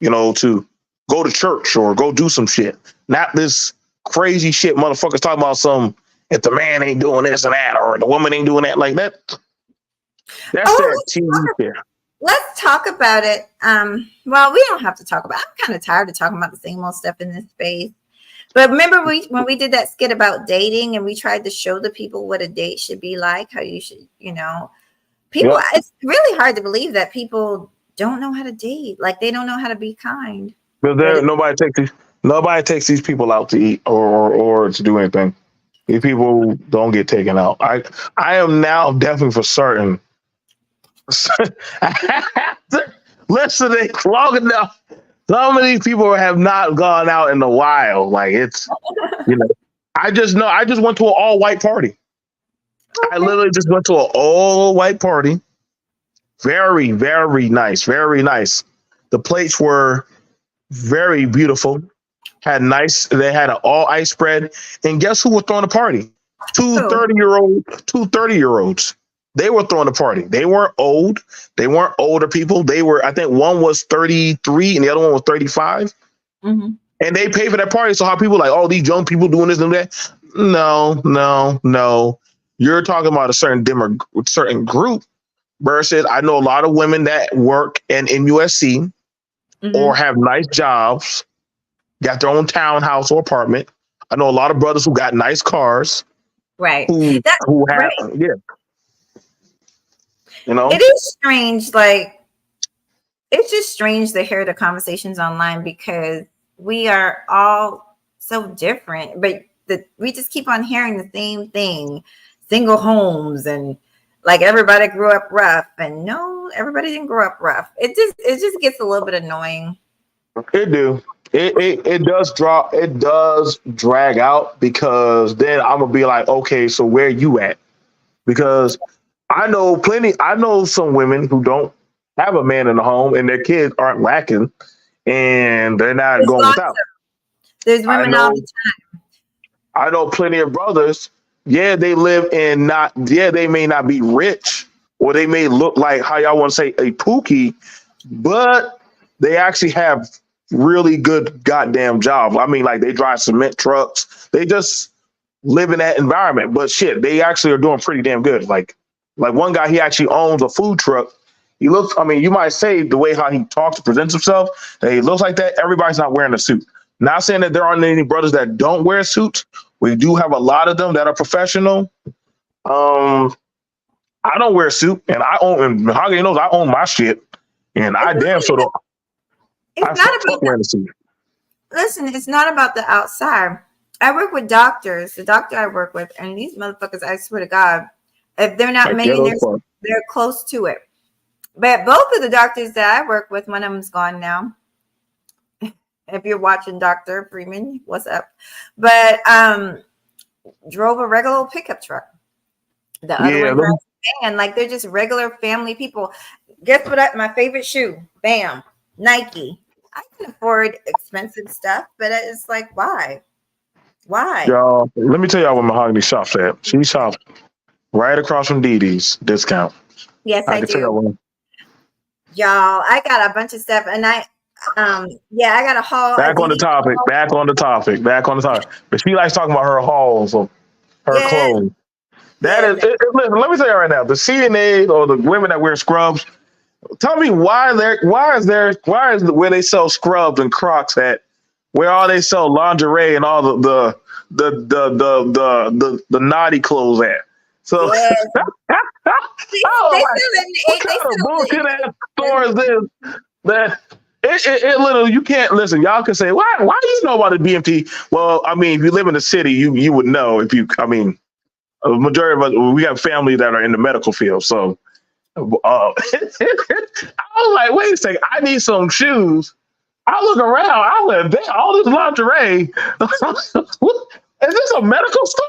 to go to church or go do some shit. Not this crazy shit motherfuckers talking about if the man ain't doing this and that, or the woman ain't doing that, like that. That's that TV shit. Let's talk about it. Well, we don't have to talk about it. I'm kind of tired of talking about the same old stuff in this space. But remember when we did that skit about dating and we tried to show the people what a date should be like, how you should, people, it's really hard to believe that people don't know how to date. Like they don't know how to be kind. But nobody takes these people out to eat or to do anything. These people don't get taken out. I am now definitely for certain. Listening long enough. Some of these people have not gone out in a while. Like it's, I just went to an all white party. I literally just went to an all white party. Very, very nice. Very nice. The plates were very beautiful. They had an all ice spread. And guess who was throwing the party? Two 30-year-olds. They were throwing a party. They weren't old. They weren't older people. They were, I think one was 33 and the other one was 35. Mm-hmm. And they paid for that party. So how people like, oh, these young people doing this and that? No. You're talking about a certain group versus I know a lot of women that work in USC or have nice jobs, got their own townhouse or apartment. I know a lot of brothers who got nice cars. Right. Who have, You know, It is strange. Like, it's just strange to hear the conversations online because we are all so different, but we just keep on hearing the same thing: single homes, and like everybody grew up rough. And no, everybody didn't grow up rough. It just gets a little bit annoying. it do. It does drop. It does drag out because then I'm gonna be like, okay, so where you at? Because I know some women who don't have a man in the home and their kids aren't lacking and they're not There's going lots without. There's I women all know the time. I know plenty of brothers. Yeah, they live in not. Yeah, they may not be rich, or they may look like how y'all want to say a pookie, but they actually have really good goddamn jobs. I mean, like they drive cement trucks. They just live in that environment. But shit, they actually are doing pretty damn good. Like one guy, he actually owns a food truck. He looks. I mean, you might say the way how he talks and presents himself, that he looks like that. Everybody's not wearing a suit. Not saying that there aren't any brothers that don't wear suits. We do have a lot of them that are professional. I don't wear a suit, and I own. And Mahogany knows I own my shit, and I It's damn not sure don't. It's I not fuck about wearing a suit. listen, it's not about the outside. I work with doctors, the doctor I work with, and these motherfuckers, I swear to God, if they're not Like millionaires, ghetto fuck. they're close to it. But both of the doctors that I work with, one of them's gone now. If you're watching Dr. Freeman, what's up? But drove a regular old pickup truck. The other Yeah, one drives a van. Like they're just regular family people. Guess what? My favorite shoe, bam, Nike. I can afford expensive stuff, but it's like, why? Why? y'all. Let me tell y'all where Mahogany shops at. She shops right across from Dee Dee's discount. Yes, I I can tell y'all do. when. Y'all, I got a bunch of stuff, and I got a haul. Back on the topic. Back on the topic. Back on the topic. But she likes talking about her hauls of her Yes, clothes. That yes. is. Listen, let me tell you right now. The CNA or the women that wear scrubs. Tell me why is where they sell scrubs and Crocs at where all they sell lingerie and all the naughty clothes at. So Yes. I was like, what kind of bullshit ass store is this? That it literally you can't listen. Y'all can say why do you know about the BMT? Well, I mean, if you live in the city, you would know. If you, I mean, a majority of us we have family that are in the medical field, so. I was like, wait a second, I need some shoes. I look around, I went, all this lingerie. Is this a medical store?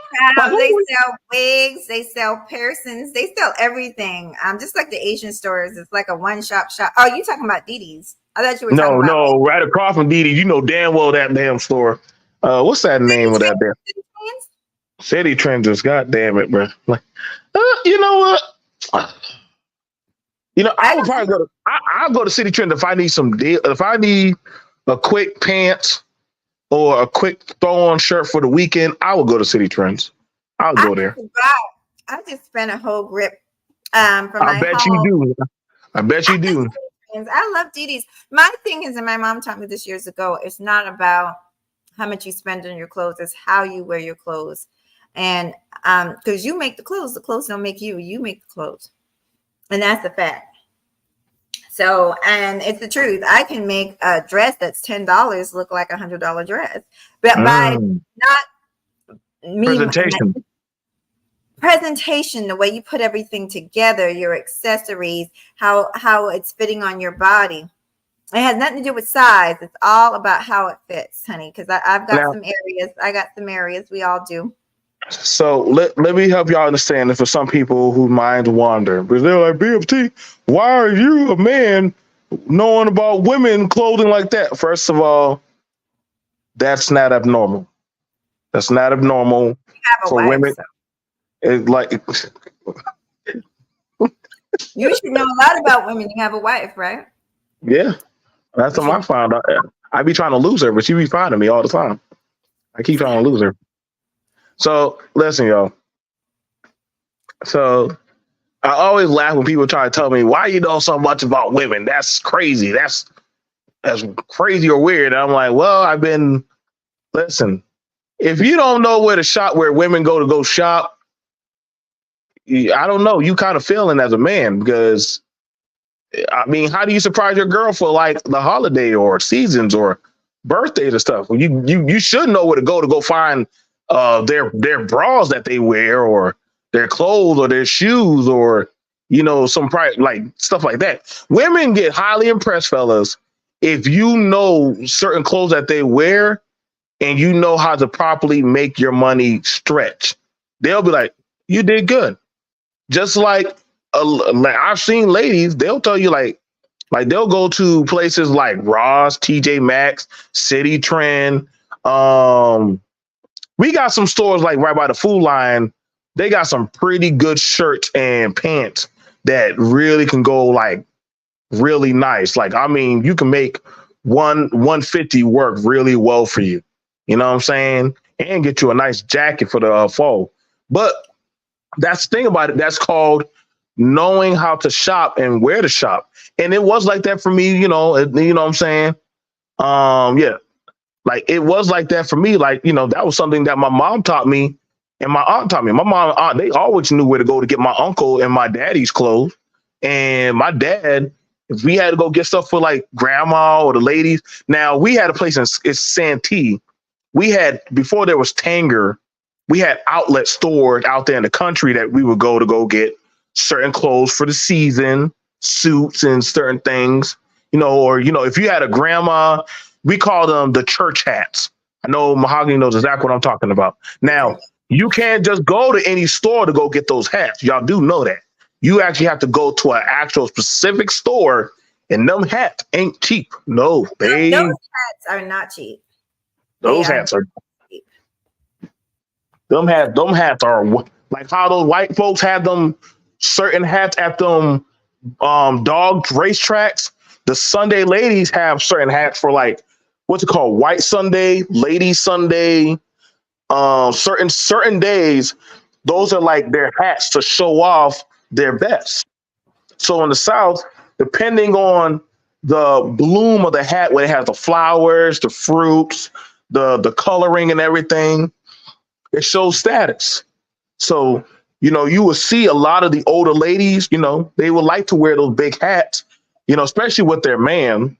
They sell wigs, they sell piercings, they sell everything. Just like the Asian stores, it's like a one-shop shop. Oh, you talking about Dee Dee's? I thought you were talking about. No, right across from Dee Dee. You know damn well that damn store. What's that name of that damn? City Trenders. God damn it, bro. Like, you know what? You know, I would probably go to. I'll go to City Trend if I need some deal. If I need a quick pants or a quick throw-on shirt for the weekend, I will go to City Trends. I'll go there. I just spent a whole grip for my. I bet you do. I bet you do. I love Dee Dee's. My thing is, and my mom taught me this years ago, it's not about how much you spend on your clothes, it's how you wear your clothes. And because you make the clothes don't make you. You make the clothes. And that's the fact. So, and it's the truth. I can make a dress that's $10 look like $100 dress, but by not me presentation, the way you put everything together, your accessories, how it's fitting on your body. It has nothing to do with size. It's all about how it fits, honey. Because I've got some areas. I got some areas. We all do. So let me help y'all understand that for some people whose minds wander, because they're like, BFT, why are you a man knowing about women clothing like that? First of all, that's not abnormal. That's not abnormal for women. So. It's like you should know a lot about women. You have a wife, right? Yeah, that's what I found out. I be trying to lose her, but she be finding me all the time. I keep trying to lose her. So listen, y'all. So I always laugh when people try to tell me why you know so much about women. That's crazy. That's crazy or weird. And I'm like, well, listen, if you don't know where to shop, where women go shop, I don't know. You kind of feeling as a man because I mean, how do you surprise your girl for like the holiday or seasons or birthdays or stuff? You should know where to go find their bras that they wear or their clothes or their shoes or some like stuff like that. Women get highly impressed, fellas, if you know certain clothes that they wear and you know how to properly make your money stretch. They'll be like, "You did good." Just like I've seen ladies, they'll tell you like they'll go to places like Ross, TJ Maxx, City Trend. We got some stores like right by the Food Line. They got some pretty good shirts and pants that really can go like really nice. Like, I mean, you can make 150 work really well for you. You know what I'm saying? And get you a nice jacket for the fall. But that's the thing about it. That's called knowing how to shop and where to shop. And it was like that for me, you know what I'm saying? Yeah. Like it was like that for me. Like, that was something that my mom taught me and my aunt taught me. My mom and aunt, they always knew where to go to get my uncle and my daddy's clothes. And my dad, if we had to go get stuff for like grandma or the ladies. Now we had a place it's Santee. We had, before there was Tanger, we had outlet stores out there in the country that we would go to get certain clothes for the season, suits and certain things, or if you had a grandma, we call them the church hats. I know Mahogany knows exactly what I'm talking about. Now, you can't just go to any store to go get those hats. Y'all do know that. You actually have to go to an actual specific store, and them hats ain't cheap. No, those hats are not cheap. Those hats are cheap. Them hats are like how those white folks have them certain hats at them dog racetracks. The Sunday ladies have certain hats for like what's it called, White Sunday, Lady Sunday, certain days. Those are like their hats to show off their best. So in the South, depending on the bloom of the hat, where it has the flowers, the fruits, the coloring and everything, it shows status. So, you will see a lot of the older ladies, they would like to wear those big hats, especially with their man.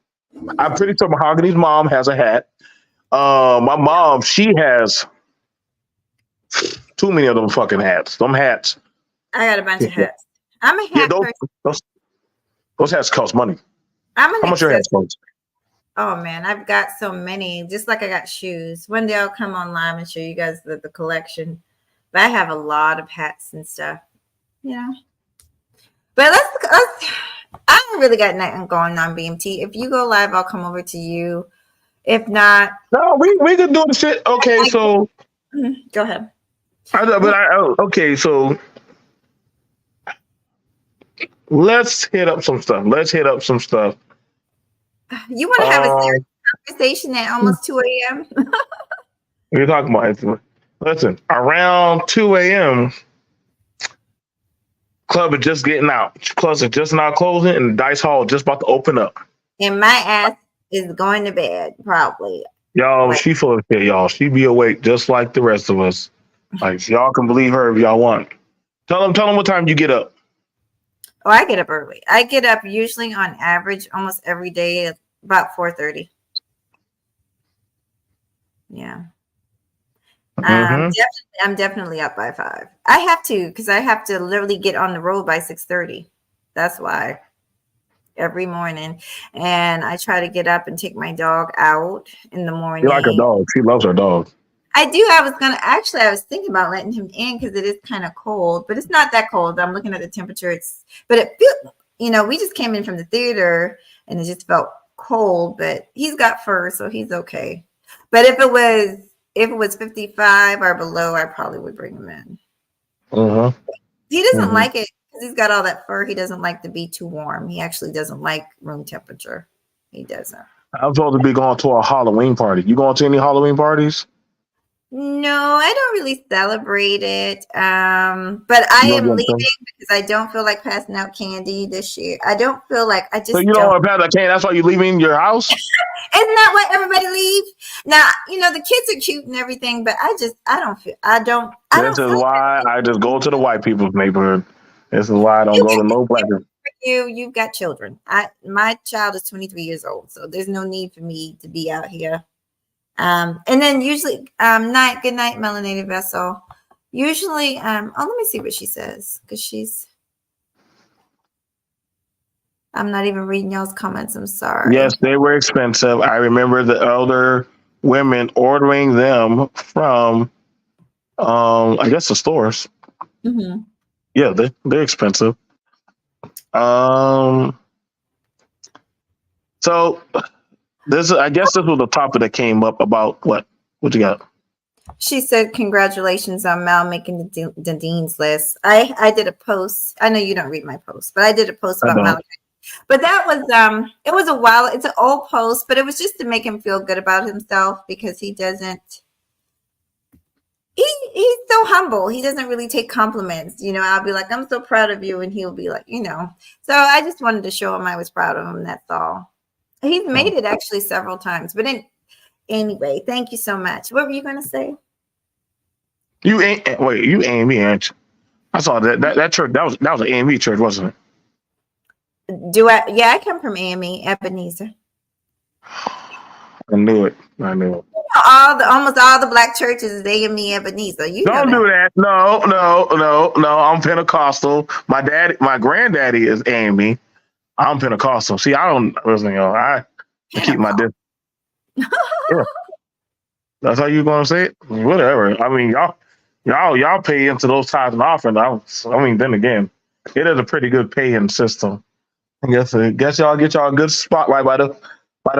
I'm pretty sure Mahogany's mom has a hat. My mom, she has too many of them fucking hats. Them hats. I got a bunch of hats. I'm a hat person. Those hats cost money. How much your hats cost? Oh man, I've got so many. Just like I got shoes. One day I'll come on live and show you guys the collection. But I have a lot of hats and stuff. But let's I don't really got nothing going on, BMT. If you go live, I'll come over to you. If not, no, we could do the shit. Okay, so go ahead. Okay, so let's hit up some stuff. You want to have a serious conversation at almost 2 a.m.? What are you talking about? Listen, around 2 a.m., club is just getting out. Clubs are just not closing, and the dice hall just about to open up. And my ass is going to bed, probably. Y'all, she full of shit, y'all. She be awake just like the rest of us. Like, y'all can believe her if y'all want. Tell them what time you get up. Oh, I get up early. I get up usually on average almost every day at about 4:30. Yeah. I'm definitely up by 5. I have to, because I have to literally get on the road by 6:30. That's why. Every morning. And I try to get up and take my dog out in the morning. You like her dog. She loves her dog. I do. I was thinking about letting him in because it is kind of cold, but it's not that cold. I'm looking at the temperature. But it feels, we just came in from the theater and it just felt cold, but he's got fur, so he's okay. But if it was 55 or below, I probably would bring him in. He doesn't like it because he's got all that fur. He doesn't like to be too warm. He actually doesn't like room temperature. He doesn't. I'm supposed to be going to a Halloween party. You going to any Halloween parties? No, I don't really celebrate it. But I am leaving because I don't feel like passing out candy this year. I don't feel like So you don't want to pass out candy? That's why you're leaving your house? Isn't that why everybody leaves? Now, the kids are cute and everything, but I don't This is feel why I just go to the white people's neighborhood. This is why I don't go to no black people. you've got children. My child is 23 years old, so there's no need for me to be out here. And then usually, good night, melanated vessel. Usually, let me see what she says, because I'm not even reading y'all's comments. I'm sorry. Yes, they were expensive. I remember the elder women ordering them from, I guess the stores. Mm-hmm. Yeah, they're expensive. So I guess this was the topic that came up about what you got. She said, "Congratulations on Mal making the dean's list." I did a post. I know you don't read my post, but I did a post about Malachi. But that was it was a while. It's an old post, but it was just to make him feel good about himself, because he doesn't. He's so humble. He doesn't really take compliments. I'll be like, "I'm so proud of you," and he'll be like, So I just wanted to show him I was proud of him. That's all. He's made it actually several times. But anyway, thank you so much. What were you going to say? You AME, aren't you? I saw that church. That was an AME church, wasn't it? Yeah, I come from AME, Ebenezer. I knew it. Almost all the black churches is AME Ebenezer. Don't do that. No. I'm Pentecostal. My granddaddy is AME. I'm Pentecostal. See, I don't listen. I keep my distance. Yeah. That's how you gonna say it? Whatever. I mean, y'all pay into those tithes and offering. Then again, it is a pretty good paying system. I guess y'all get y'all a good spot right by the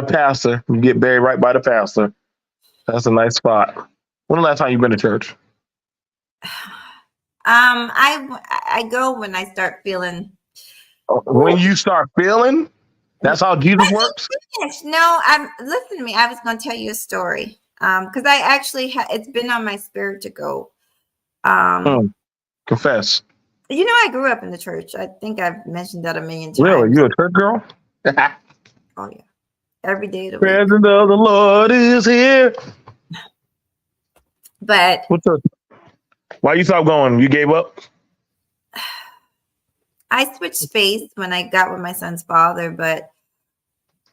pastor. You get buried right by the pastor. That's a nice spot. When the last time you been to church? I go when I start feeling. When you start feeling, that's how Jesus works. No, listen to me. I was going to tell you a story. Because I actually it's been on my spirit to go. Confess. I grew up in the church. I think I've mentioned that a million times. Really, you a church girl? Oh yeah, every day of the week. Presence of the Lord is here. But why you stopped going? You gave up? I switched faiths when I got with my son's father, but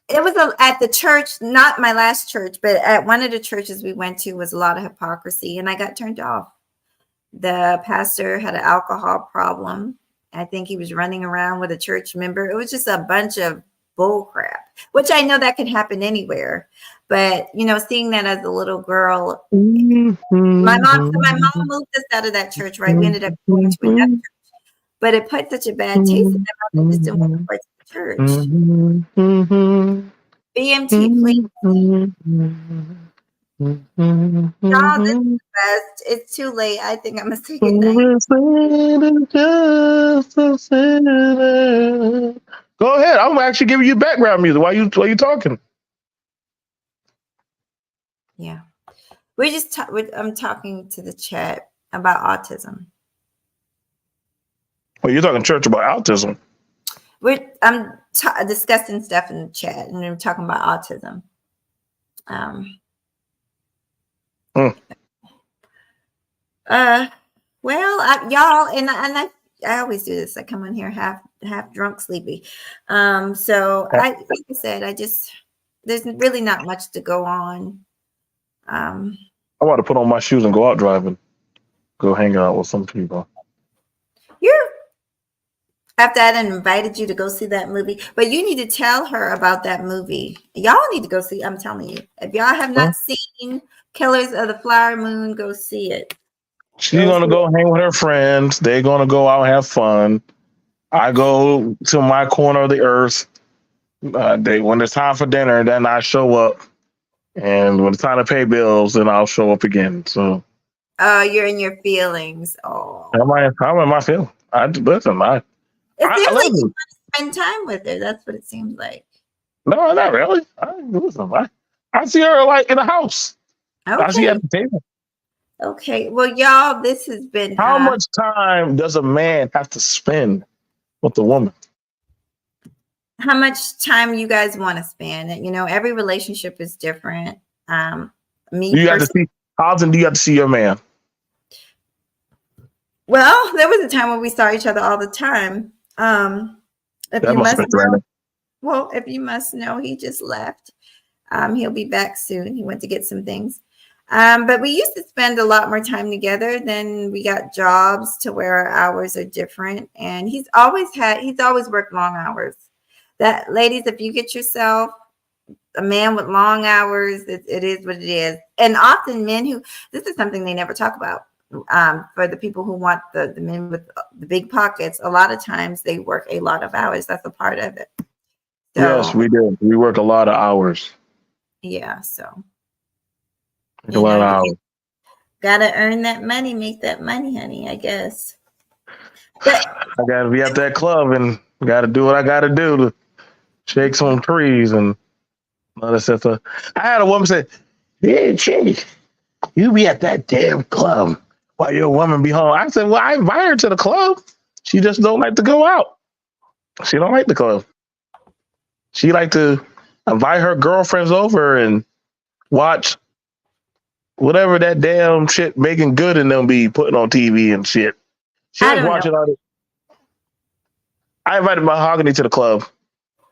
it was at the church, not my last church, but at one of the churches we went to was a lot of hypocrisy, and I got turned off. The pastor had an alcohol problem. I think he was running around with a church member. It was just a bunch of bull crap, which I know that can happen anywhere. But, seeing that as a little girl, my mom moved us out of that church, right? We ended up going to another church. But it put such a bad taste in my mouth. I just didn't want to go to the church. BMT, please. Y'all, this is the best. It's too late. I think I'm gonna say goodnight. Go ahead. I'm actually giving you background music while you talking. Yeah, I'm talking to the chat about autism. Well, you're talking church about autism. I'm discussing stuff in the chat, and I'm talking about autism. Well, y'all, and I always do this. I come on here half drunk, sleepy. So like I said, there's really not much to go on. I want to put on my shoes and go out driving, go hang out with some people. After I invited you to go see that movie, but you need to tell her about that movie. Y'all need to go see. I'm telling you, if y'all have not seen Killers of the Flower Moon, go see it. She's gonna go hang with her friends. They're gonna go out and have fun. I go to my corner of the earth. When it's time for dinner, then I show up, and when it's time to pay bills, then I'll show up again. So, you're in your feelings. Oh, I'm in my feelings. It seems like you want to spend time with her. That's what it seems like. No, not really. I see her like in the house. Okay. I see her at the table. Okay. Well, y'all, this has been. How much time does a man have to spend with a woman? How much time you guys want to spend? Every relationship is different. Me Do you have to personally. see? How often do you have to see your man? Well, there was a time when we saw each other all the time. If That you must have must been know, random. well, if you must know, he just left. He'll be back soon. He went to get some things. But we used to spend a lot more time together. Then we got jobs to where our hours are different. And he's always worked long hours. That ladies, if you get yourself a man with long hours, it is what it is. And often this is something they never talk about. For the people who want the men with the big pockets, a lot of times they work a lot of hours. That's a part of it. So, Yes, we do. We work a lot of hours. yeah. So, A lot of hours. gotta earn that money, make that money, honey, I guess. But I gotta be at that club and gotta do what I gotta do to shake some trees and all that stuff. I had a woman say, "Yeah, Chick, you be at that damn club while your woman be home." I said, "Well, I invite her to the club. She just don't like to go out. She don't like the club. She like to invite her girlfriends over and watch whatever that damn shit Making Good and them be putting on TV and shit. She I like don't watching know. all this. I invited Mahogany to the club.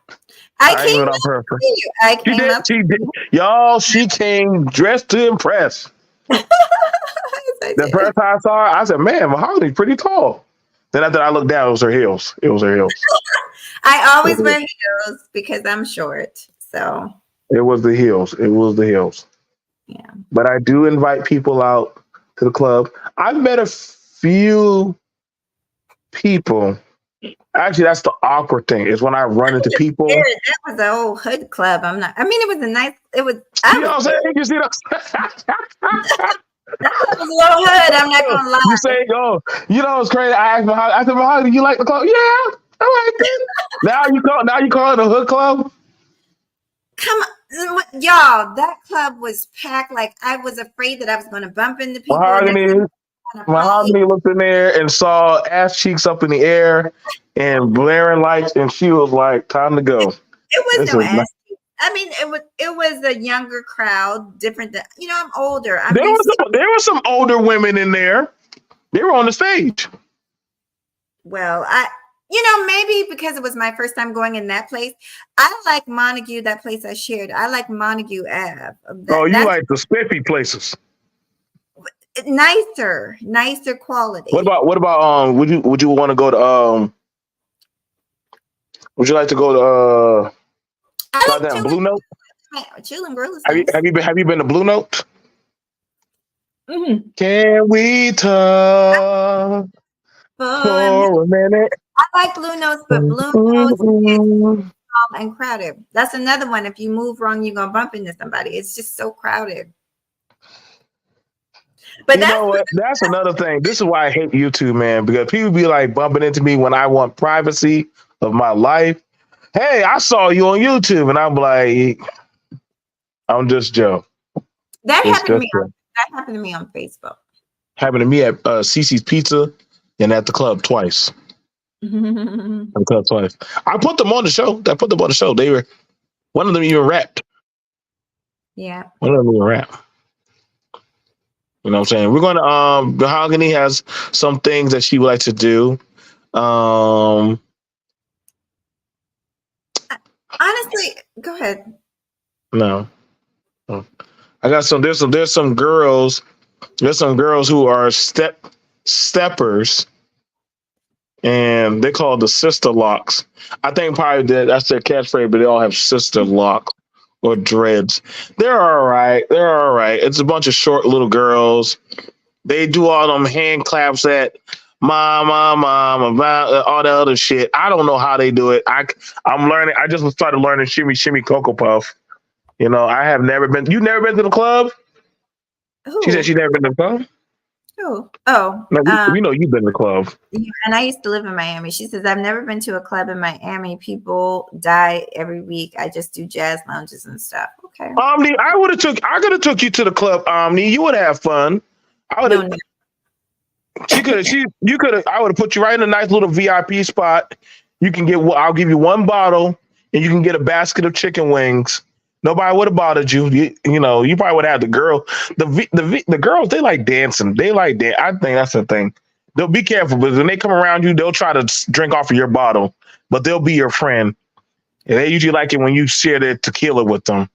I I ain't came even up off her. to you. I She came did. up. She did. Y'all, she came dressed to impress. Yes, I The did. first time I saw her, I said, "Man, Mahogany's pretty tall." Then after I looked down, it was her heels. It was her heels. I always wear heels because I'm short. So It was the heels. It was the heels. yeah. But I do invite people out to the club. I've met a few people. Actually, that's the awkward thing is when I run into people. That was an old hood club. I mean, it was a nice, You know what I'm saying? You see that? that was a little hood. I'm not gonna lie. You say, "Oh, you know it's crazy." I asked Mahogany. I said, "Mahogany, you like the club?" "Yeah, I like it." Now you call it a hood club? Come on, y'all. That club was packed. Like I was afraid that I was gonna bump into people. Mahogany looked in there and saw ass cheeks up in the air and blaring lights, and she was like, "Time to go." It was This no is ass. I mean, it was a younger crowd, different than I'm older. I'm There used to, there were some older women in there. They were on the stage. well, maybe because it was my first time going in that place. I like Montague, that place I shared. I like Montague Ave. You That's like the spiffy places. nicer quality. What about would you want to go to would you like to go to I like goddamn Blue Note? Chilling Grill is Have nice. you been to Blue Note? Mm-hmm. Can we talk for a minute? I like Blue Notes, but Blue Notes is calm and crowded. That's another one. If you move wrong, you're gonna bump into somebody. It's just so crowded. But You know what? That's another thing. This is why I hate YouTube, man, because people be like bumping into me when I want privacy of my life. Hey, I saw you on YouTube, and I'm like, I'm just Joe. That It's happened to me. just Joe. That happened to me on Facebook. Happened to me at Cece's Pizza and at the club twice. At the club twice. I put them on the show. They were one of them even rapped. Yeah. One of them even rapped. You know what I'm saying? We're going to Mahogany has some things that she would like to do. Honestly, go ahead. No. I got some there's some girls who are steppers, and they call the sister locks. I think probably that's their catchphrase, but they all have sister locks or dreads. They're all right. It's a bunch of short little girls. They do all them hand claps at mom, about all that other shit. I don't know how they do it. I'm learning. I just started learning shimmy shimmy Cocoa Puff. You know, I have never been. You never been to the club? Who? She said she never been to the club. Who? Oh, No, we know you've been to the club. and I used to live in Miami. She says, I've never been to a club in Miami. People die every week. I just do jazz lounges and stuff. Okay. Omni, I could have took you to the club, Omni. You would have fun. I would have. No. You could have. I would have put you right in a nice little VIP spot. You can get. I'll give you one bottle, and you can get a basket of chicken wings. Nobody would have bothered you. You know, you probably would have the girl. The girls, they like dancing. They like dance. I think that's the thing. They'll be careful, but when they come around you, they'll try to drink off of your bottle, but they'll be your friend. And they usually like it when you share their tequila with them.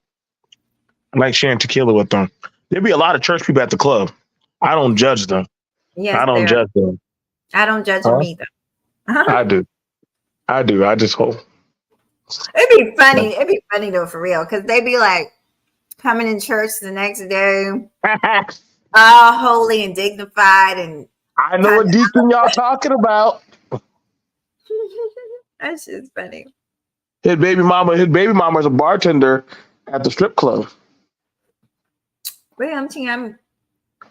I like sharing tequila with them. There'll be a lot of church people at the club. I don't judge them. Yes, I don't judge them. I don't judge Huh? them either. I do. I just hope. It'd be funny. It'd be funny though, for real, because they'd be like coming in church the next day, all holy and dignified, and I know what deacon y'all talking about. that's just funny. His baby mama is a bartender at the strip club. Well, I'm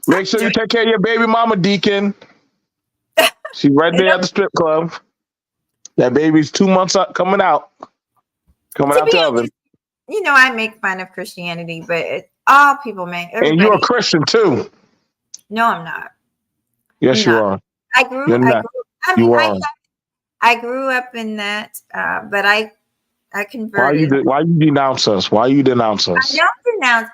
Make sure you take care of your baby mama, Deacon. She's right there at the strip club. That baby's 2 months up, coming out the oven. You know, I make fun of Christianity, but all people make. And you're a Christian too. No, I'm not. Yes, you are. I grew. You're not. I mean, You are. I grew up in that, but I converted. Why you denounce us? Why you denounce I us? don't denounce.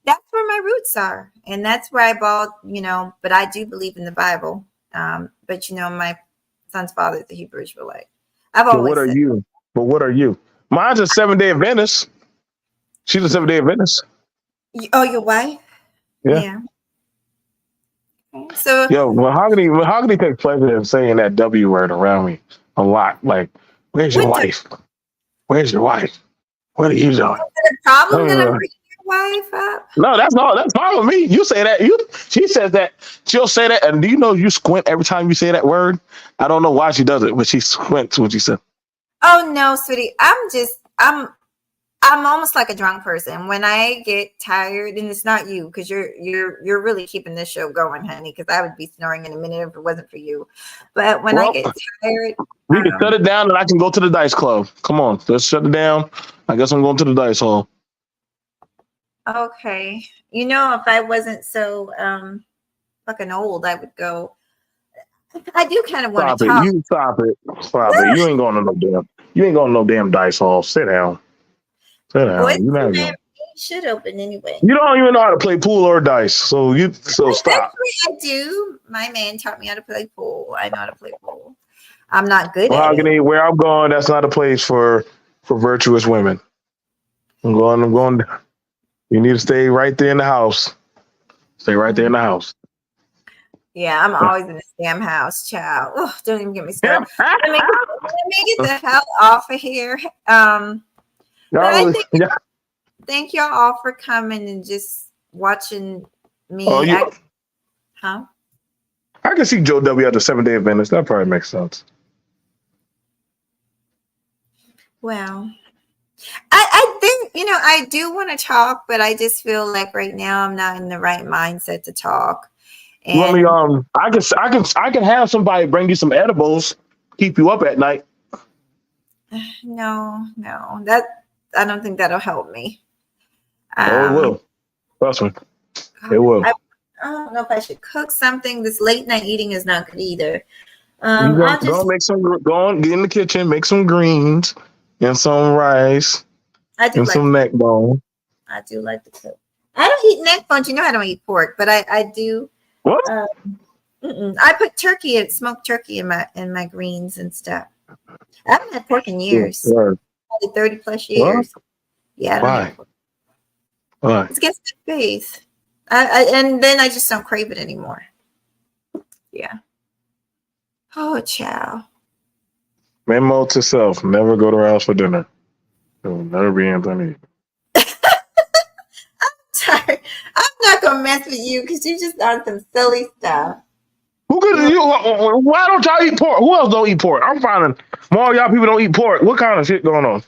That's where my roots are, and that's where I bought. You know, but I do believe in the Bible. But you know, my son's father is a Hebrew Israelite. I've But always. what are you? Mine's a 7-day Adventist. She's a 7-day Adventist. Oh, your wife? Yeah. Okay. So Yo, Mahogany takes pleasure in saying that W word around me a lot. Like, where's your wife? Where's your wife? What are you doing? the problem that I'm bringing your wife up? No, that's fine with me. You say that. She says that. She'll say that. And do you know you squint every time you say that word? I don't know why she does it, but she squints when she says. Oh no, sweetie. I'm almost like a drunk person. When I get tired, and it's not you, because you're really keeping this show going, honey, because I would be snoring in a minute if it wasn't for you. But when I get tired, We can shut it down and I can go to the dice club. Come on, let's shut it down. I guess I'm going to the dice hall. okay. You know, if I wasn't so fucking old, I would go. I do kind of want to talk. Stop it. You ain't going to no damn dice hall. Sit down. Boy, You're not going. Should open anyway. You don't even know how to play pool or dice, so stop. Actually, I do. My man taught me how to play pool. I know how to play pool. I'm not good at Mahogany, it. where I'm going, that's not a place for virtuous women. I'm going. You need to stay right there in the house. Stay right there in the house. Yeah, I'm always in this damn house, child. Oh, don't even get me started. Let me get the hell off of here. But I thank y'all all for coming and just watching me. Huh? I can see Joe W at the 7-day Adventist. That probably makes sense. Well, I think, you know, I do want to talk, but I just feel like right now I'm not in the right mindset to talk. And You want me, I can have somebody bring you some edibles, keep you up at night. no, that I don't think that'll help me. It will. Trust me. It will. I don't know if I should cook something. This late night eating is not good either. Go get in the kitchen, make some greens and some rice and some neck bone. I do like to cook. I don't eat neck bones. You know I don't eat pork, but I do. What? I put smoked turkey in my greens and stuff. I haven't had pork in years. Sure. 30 plus years. What? Yeah. I don't Why? It's against the faith. And then I just don't crave it anymore. Yeah. Oh, chow. Memo to self: never go to her house for dinner. It will never be Anthony. I'm tired. I'm not gonna mess with you because you just done some silly stuff. Why don't y'all eat pork? Who else don't eat pork? I'm finding more of y'all people don't eat pork. What kind of shit going on?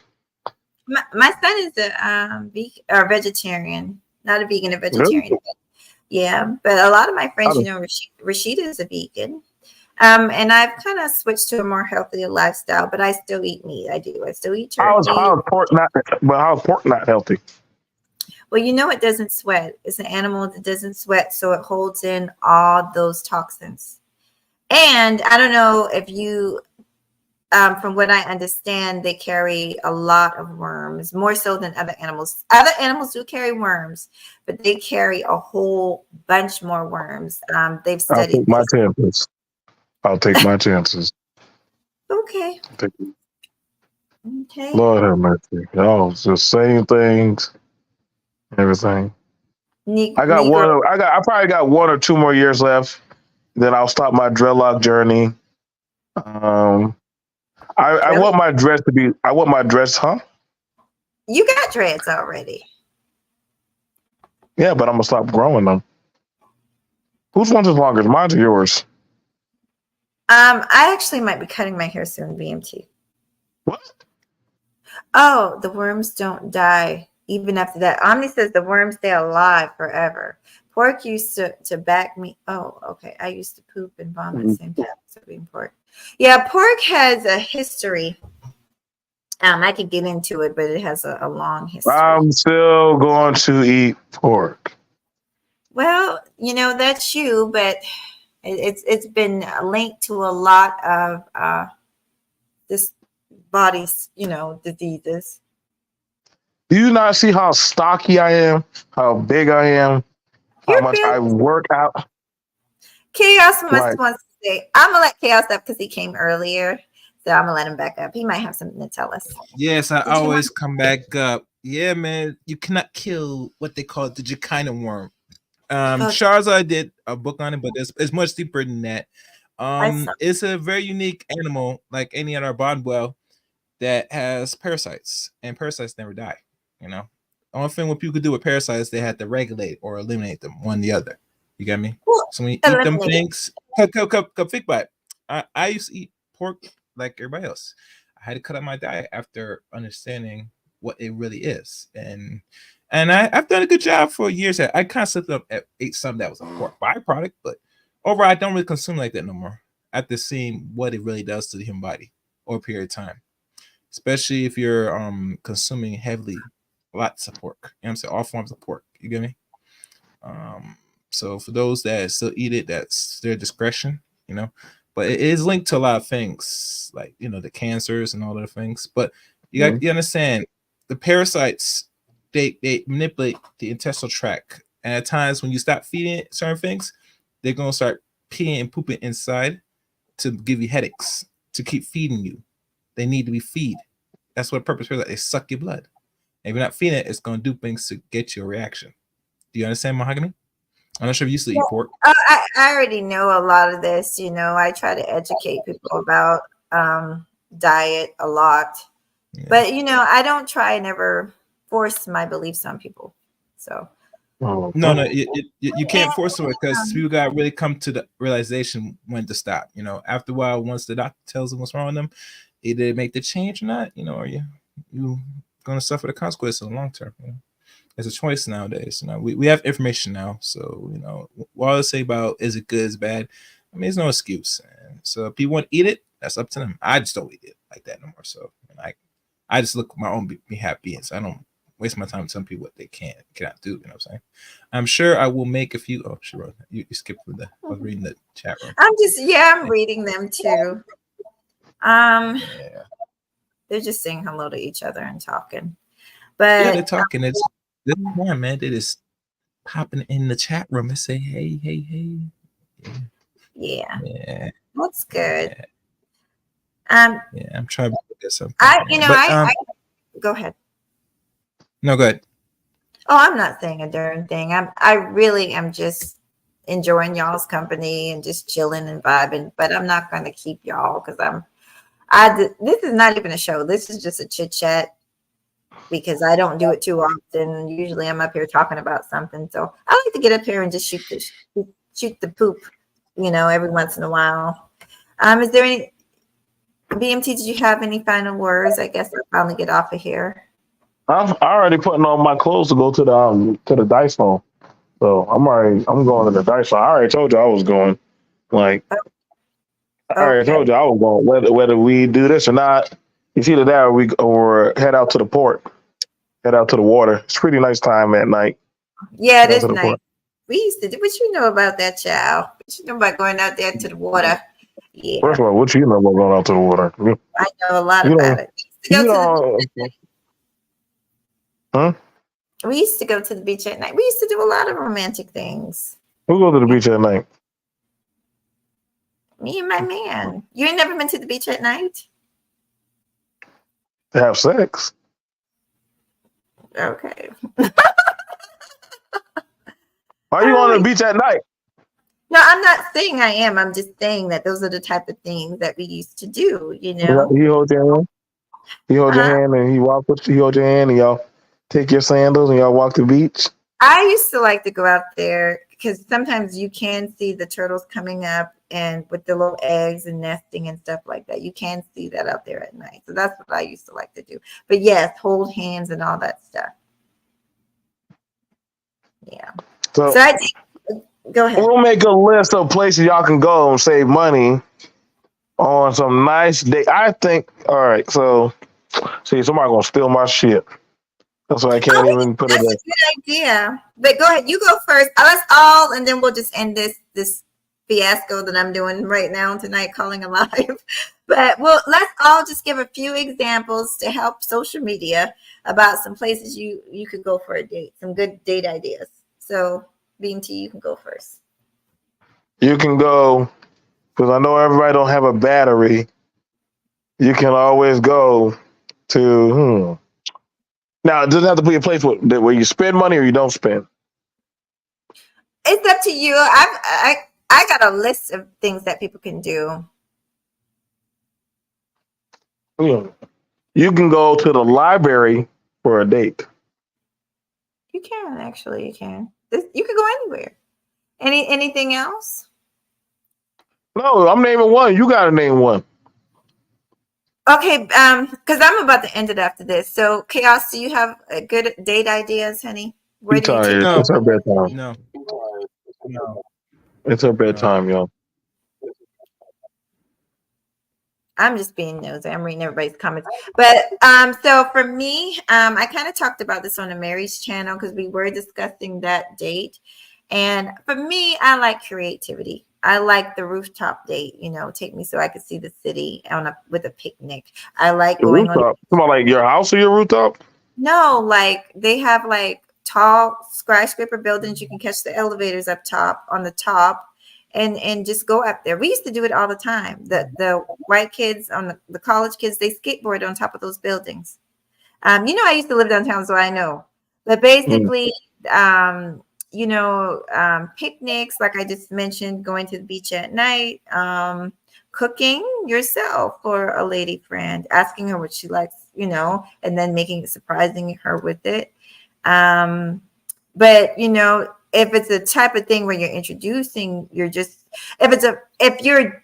My son is a vegetarian, not a vegan, a vegetarian. Really? Yeah, but a lot of my friends, you know, Rashida is a vegan. And I've kind of switched to a more healthier lifestyle, but I still eat meat. I do. I still eat turkey. How's pork not healthy? Well, you know, it doesn't sweat. It's an animal that doesn't sweat, so it holds in all those toxins. And I don't know if you from what I understand, they carry a lot of worms, more so than other animals. Other animals do carry worms, but they carry a whole bunch more worms. They've I'll studied take my this. chances. I'll take my chances. Okay. Okay. Lord have mercy. Y'all just saying things, everything. I got Negro. one. I probably got 1 or 2 more years left. Then I'll stop my dreadlock journey. I Really? want my dress to be. I want my dress, huh? You got dreads already. Yeah, but I'm gonna stop growing them. Whose one's is longer, mine's or yours? I actually might be cutting my hair soon, BMT. What? Oh, the worms don't die even after that. Omni says the worms stay alive forever. Pork used to back me. Oh, okay. I used to poop and vomit at the same time. So being pork. Yeah, pork has a history. I could get into it, but it has a long history. I'm still going to eat pork. Well, that's you, but it's been linked to a lot of this body's, diseases. Do you not see how stocky I am? How big I am? How You're much big. I work out? Chaos Right. wants to say, I'm gonna let Chaos up because he came earlier. So I'm gonna let him back up. He might have something to tell us. Yes, I Did you always come back up. Yeah, man, you cannot kill what they call the Jacquina worm. Oh. Charizard did a book on it, but it's much deeper than that. saw. It's a very unique animal, like any other bondwell, that has parasites, and parasites never die. The only thing what people could do with parasites, they had to regulate or eliminate them, one or the other. You get me? Well, So when you eat them eliminate. things, come think about it. I used to eat pork like everybody else. I had to cut out my diet after understanding what it really is, and I've done a good job for years. I kind of slipped up and ate something that was a pork byproduct, but overall, I don't really consume like that no more. After seeing what it really does to the human body over a period of time, especially if you're consuming heavily lots of pork. You know what I'm saying? All forms of pork. You get me? So for those that still eat it, that's their discretion, But it is linked to a lot of things, like the cancers and all other things. But you understand the parasites, they manipulate the intestinal tract, and at times when you stop feeding it certain things, they're gonna start peeing and pooping inside to give you headaches, to keep feeding you. They need to be feed. That's what purpose is. They suck your blood. And if you're not feeding it, it's gonna do things to get you a reaction. Do you understand, Mahogany? I'm not sure if you used to eat pork. I already know a lot of this. I try to educate people about diet a lot. Yeah. But, I don't try and ever force my beliefs on people. So. No, you can't force them because people got to really come to the realization when to stop. After a while, once the doctor tells them what's wrong with them, either they make the change or not, or you going to suffer the consequences in the long term. It's a choice nowadays. We have information now, so what I say about is it good, is it bad? I mean, there's no excuse. So if people want to eat it, that's up to them. I just don't eat it like that no more. So I just look at my own being. So I don't waste my time telling people what they cannot do. You know what I'm saying? I'm sure I will make a few. Oh, she wrote. You skipped through I was reading the chat room. I'm reading them too. Yeah. They're just saying hello to each other and talking. But yeah, they're talking. It's this morning, man. They just popping in the chat room and say, hey. Yeah. That's good. Yeah. I'm trying to get something. I go ahead. No, go ahead. Oh, I'm not saying a darn thing. I really am just enjoying y'all's company and just chilling and vibing. But I'm not going to keep y'all because this is not even a show. This is just a chit chat because I don't do it too often. Usually I'm up here talking about something. So I like to get up here and just shoot the poop, every once in a while. Is there any BMT? Did you have any final words? I guess I'll finally get off of here. I'm already putting on my clothes to go to the dice hall. So I'm going to the dice hall. I already told you I was going. I already told you I was going. Whether we do this or not, it's either that or head out to the port. Head out to the water. It's a pretty nice time at night. Yeah, it is nice. We used to do what you know about that, child. What you know about going out there to the water? Yeah, First of all, what you know about going out to the water? I know a lot You about know, it. We you used, to go to know, huh? we used to go to the beach at night. We used to do a lot of romantic things. Who go to the beach at night? Me and my man. You ain't never been to the beach at night? To have sex. Okay. Why you going to the beach at night? No, I'm not saying I am. I'm just saying that those are the type of things that we used to do, you know? He hold your hand. He hold your Uh-huh. hand and he walk with you. He hold your hand and y'all take your sandals and y'all walk the beach. I used to like to go out there because sometimes you can see the turtles coming up and with the little eggs and nesting and stuff like that. You can see that out there at night. So that's what I used to like to do. But yes, hold hands and all that stuff. Yeah. So So I did. Go ahead. we'll make a list of places y'all can go and save money on some nice day. I think. All right. So, see, somebody gonna steal my shit. That's why I can't even put it That's there. a good idea. But go ahead. You go first. Let's all, and then we'll just end this fiasco that I'm doing right now tonight, calling alive. But let's all just give a few examples to help social media about some places you could go for a date, some good date ideas. So, Bean T, you can go first. You can go because I know everybody don't have a battery. You can always go to. Now it doesn't have to be a place where you spend money or you don't spend. It's up to you. I got a list of things that people can do. You can go to the library for a date. You can actually. You can. You can go anywhere. Anything else? No, I'm naming one. You got to name one. Okay, because I'm about to end it after this. So, Chaos, do you have a good date ideas, honey? Where do you take? No. It's her bedtime. No. It's her bedtime, y'all. I'm just being nosy. I'm reading everybody's comments. But so for me, I kind of talked about this on the Mary's channel because we were discussing that date. And for me, I like creativity. I like the rooftop date, take me so I could see the city with a picnic. I like The going rooftop. Come on, like your house or your rooftop? No, like they have like tall skyscraper buildings. You can catch the elevators up top on the top and just go up there. We used to do it all the time. The white kids the college kids, they skateboard on top of those buildings. I used to live downtown, so I know. But basically, picnics, like I just mentioned, going to the beach at night, cooking yourself for a lady friend, asking her what she likes, and then surprising her with it. But if it's a type of thing where you're introducing, if you're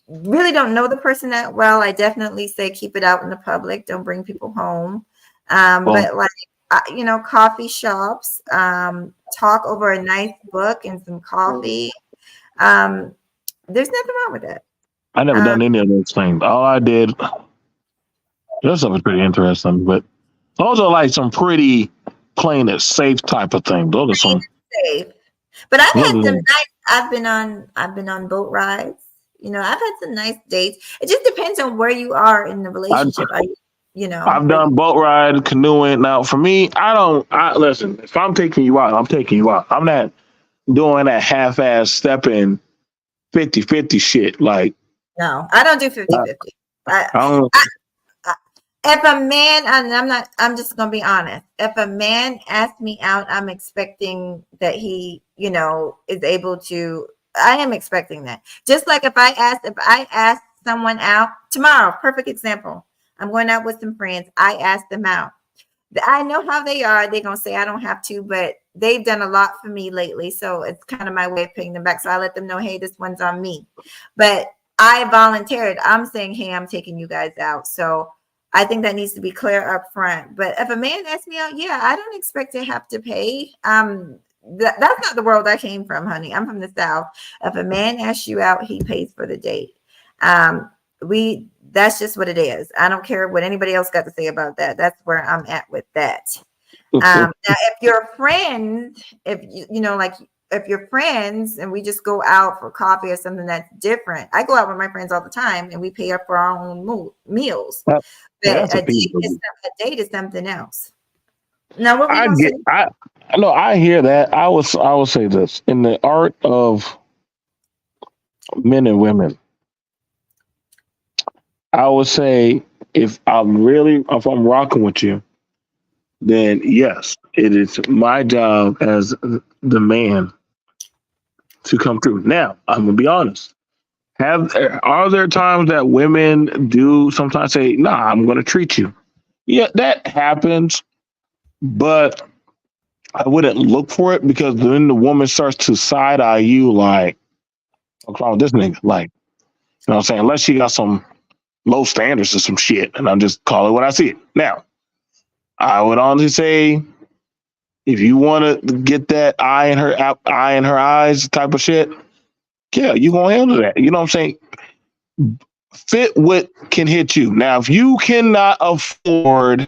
really don't know the person that well, I definitely say keep it out in the public. Don't bring people home. But like, coffee shops, talk over a nice book and some coffee. There's nothing wrong with it. I never done any of those things. All I did, that stuff was pretty interesting, but those are like some pretty plain and safe type of things. Those are some safe. But I've had some nice. I've been on boat rides. I've had some nice dates. It just depends on where you are in the relationship. I've done boat ride, canoeing. Now, for me, listen. If I'm taking you out, I'm taking you out. I'm not doing that half-ass stepping 50-50 shit. Like, no, I don't do 50-50. If a man, and I'm just going to be honest. If a man asks me out, I'm expecting that he, is able to, I am expecting that. Just like if I ask someone out tomorrow, perfect example. I'm going out with some friends. I ask them out. I know how they are. They're going to say I don't have to, but they've done a lot for me lately. So it's kind of my way of paying them back. So I let them know, hey, this one's on me. But I volunteered. I'm saying, hey, I'm taking you guys out. So I think that needs to be clear up front. But if a man asks me out, yeah, I don't expect to have to pay. That's not the world I came from, honey. I'm from the South. If a man asks you out, he pays for the date. That's just what it is. I don't care what anybody else got to say about that. That's where I'm at with that. Now, if you're a friend, if like if you're friends and we just go out for coffee or something, that's different. I go out with my friends all the time and we pay up for our own meals. Yeah, But that's a date is something else. Now, what we I gonna get. say? I know. I hear that. I would say this in the art of men and women. I would say if I'm rocking with you, then yes, it is my job as the man to come through. Now, I'm gonna be honest. Are there times that women do sometimes say, "Nah, I'm gonna treat you"? Yeah, that happens, but I wouldn't look for it because then the woman starts to side eye you like, "What's wrong with this nigga?" Like, you know what I'm saying? Unless she got some low standards or some shit, and I'm just call it what I see it. Now, I would honestly say, if you want to get that eye in her eyes type of shit, yeah, you gonna handle that. You know what I'm saying? Fit what can hit you. Now, if you cannot afford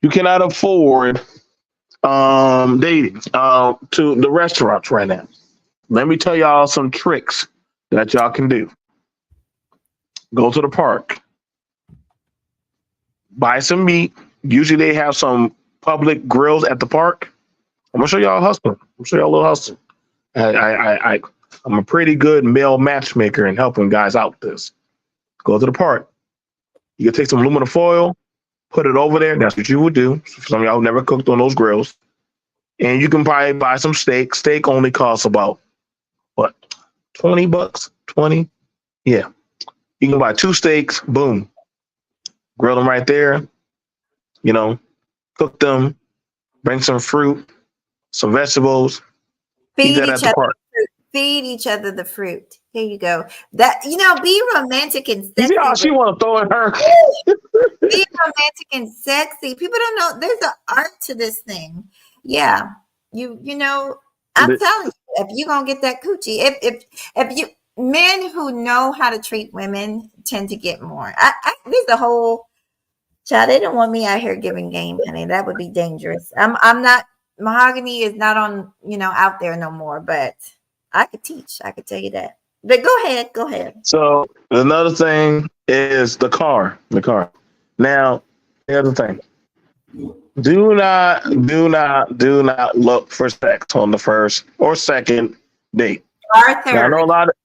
dating to the restaurants right now, let me tell y'all some tricks that y'all can do. Go to the park, buy some meat. Usually they have some public grills at the park. I'm gonna show y'all a hustle. I'm gonna show y'all a little hustle. I'm a pretty good male matchmaker in helping guys out with this. Go to the park. You can take some aluminum foil, put it over there. That's what you would do. Some of y'all never cooked on those grills. And you can probably buy some steak. Steak only costs about, what, $20? 20? Yeah. You can buy 2 steaks, boom. Grill them right there. You know, cook them, bring some fruit, some vegetables. Feed Eat that each at the other park. fruit. Feed each other the fruit. Here you go. That be romantic and You sexy. see how she want to throw in her? Be romantic and sexy. People don't know there's an art to this thing. Yeah. You know, I'm telling you, if you're gonna get that coochie, if you men who know how to treat women tend to get more. There's a whole child, they don't want me out here giving game, honey. That would be dangerous. I'm not mahogany is not on, out there no more, but I could teach. I could tell you that. But go ahead. So another thing is the car. Now, here's the thing. Do not look for sex on the first or second date. Arthur. Now, I know a lot of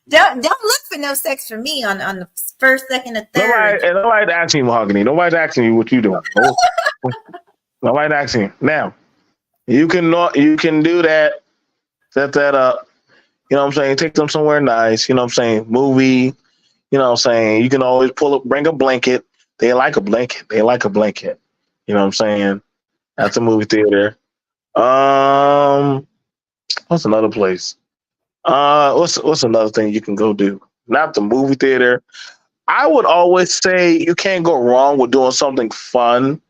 don't look for no sex for me on the first, second, or third. Nobody's asking you, Mahogany. Nobody's asking you what you doing. Nobody's asking you. Now, you can do that, set that up. You know what I'm saying? Take them somewhere nice. You know what I'm saying? Movie. You know what I'm saying? You can always bring a blanket. They like a blanket. You know what I'm saying? At the movie theater. What's another place? What's another thing you can go do? Not the movie theater. I would always say you can't go wrong with doing something fun.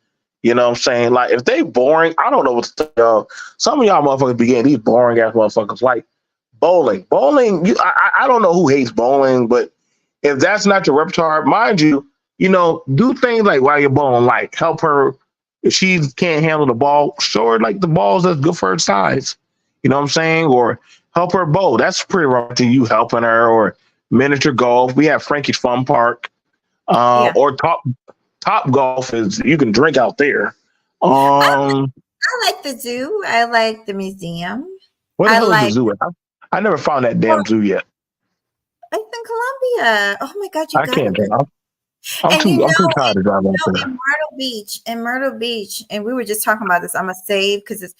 You know what I'm saying? Like, if they boring, I don't know what to tell. Some of y'all motherfuckers be getting these boring ass motherfuckers. Like bowling. I don't know who hates bowling, but if that's not your repertoire, mind you, do things like while you're bowling, like help her if she can't handle the ball, show her like the balls that's good for her size. You know what I'm saying? Or help her bowl. That's pretty romantic. You helping her, or miniature golf. We have Frankie's Fun Park, or Top Golf is you can drink out there. I like the zoo. I like the museum. What the hell is the zoo at? I never found that damn zoo yet. It's in Columbia. Oh my God, I can't drive. I'm too tired to drive out there. In Myrtle Beach, and we were just talking about this. I'm gonna save because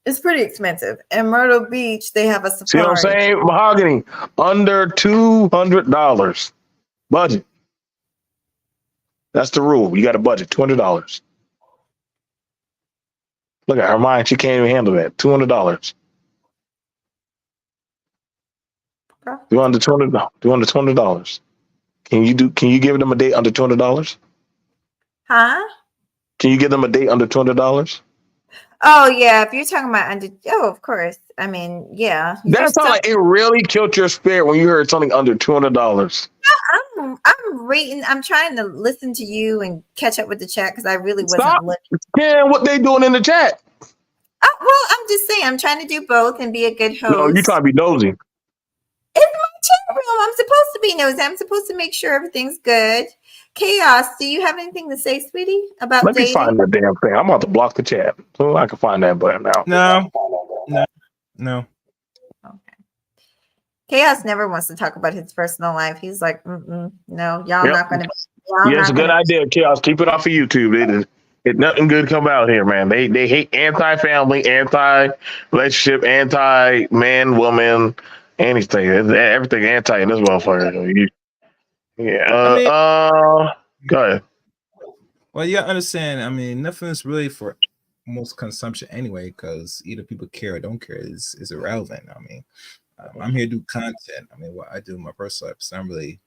it's pretty expensive. In Myrtle Beach, they have a safari. See what I'm saying? Mahogany, under $200 budget. That's the rule. You got a budget, $200. Look at her mind; she can't even handle that. $200. Okay. Do under $200. Can you give them a date under $200? Huh? Can you give them a date under $200? Oh yeah, if you're talking about of course. I mean, yeah. That's how it really killed your spirit when you heard something under $200. I'm reading. I'm trying to listen to you and catch up with the chat because I really wasn't Stop looking. caring what they doing in the chat. Well, I'm just saying, I'm trying to do both and be a good host. No, you trying to be nosy. It's my chat room. I'm supposed to be nosy. I'm supposed to make sure everything's good. Chaos, do you have anything to say, sweetie, about Let me dating? find the damn thing. I'm about to block the chat so I can find that button now. No. Okay. Chaos never wants to talk about his personal life. He's like, no, y'all Yep. not going to. Yeah, it's a good idea, Chaos. Keep it off of YouTube. It nothing good come out here, man. They hate anti-family, anti-relationship, anti-man, woman, anything. Everything anti in this motherfucker. Go ahead. Well, you gotta understand. I mean, nothing is really for most consumption anyway, because either people care or don't care is irrelevant. I mean, I'm here to do content. I mean, what I do in my personal life is not really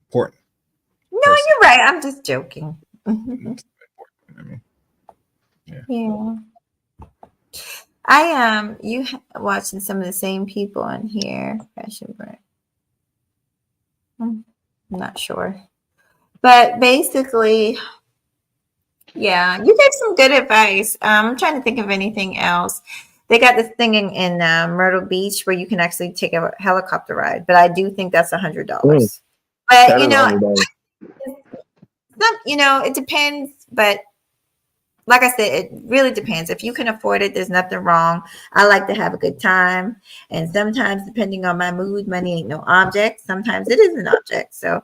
important. No, you're right. I'm just joking. It's not important. I mean, Yeah. I you watching some of the same people on here. Fashion brand. I'm not sure. But basically, yeah, you gave some good advice. I'm trying to think of anything else. They got this thing in Myrtle Beach where you can actually take a helicopter ride, but I do think that's $100. But That you is know, $100. it depends. But like I said, it really depends. If you can afford it, there's nothing wrong. I like to have a good time, and sometimes, depending on my mood, money ain't no object. Sometimes it is an object. So,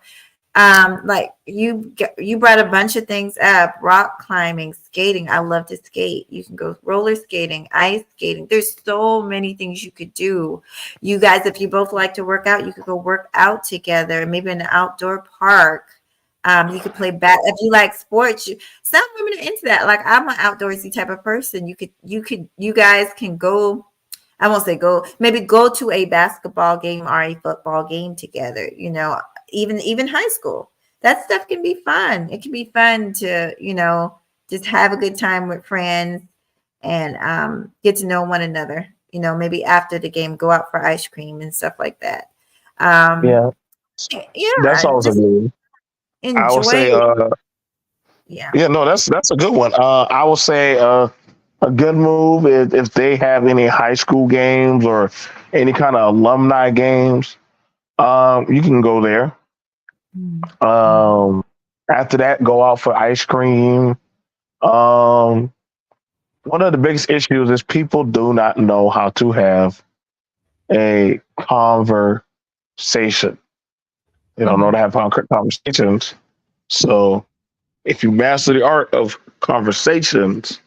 like you brought a bunch of things up: rock climbing, skating. I love to skate. You can go roller skating, ice skating. There's so many things you could do. You guys, if you both like to work out, you could go work out together, maybe in an outdoor park. You could play if you like sports. Some women are into that. Like, I'm an outdoorsy type of person. You guys can go. I won't say go. Maybe go to a basketball game or a football game together. Even high school. That stuff can be fun. It can be fun to just have a good time with friends and get to know one another. Maybe after the game, go out for ice cream and stuff like that. Yeah, that's also good. Enjoy. I would say, that's a good one. I would say a good move is if they have any high school games or any kind of alumni games, you can go there. After that, go out for ice cream. One of the biggest issues is people do not know how to have a conversation. They don't know how to have conversations. So if you master the art of conversations,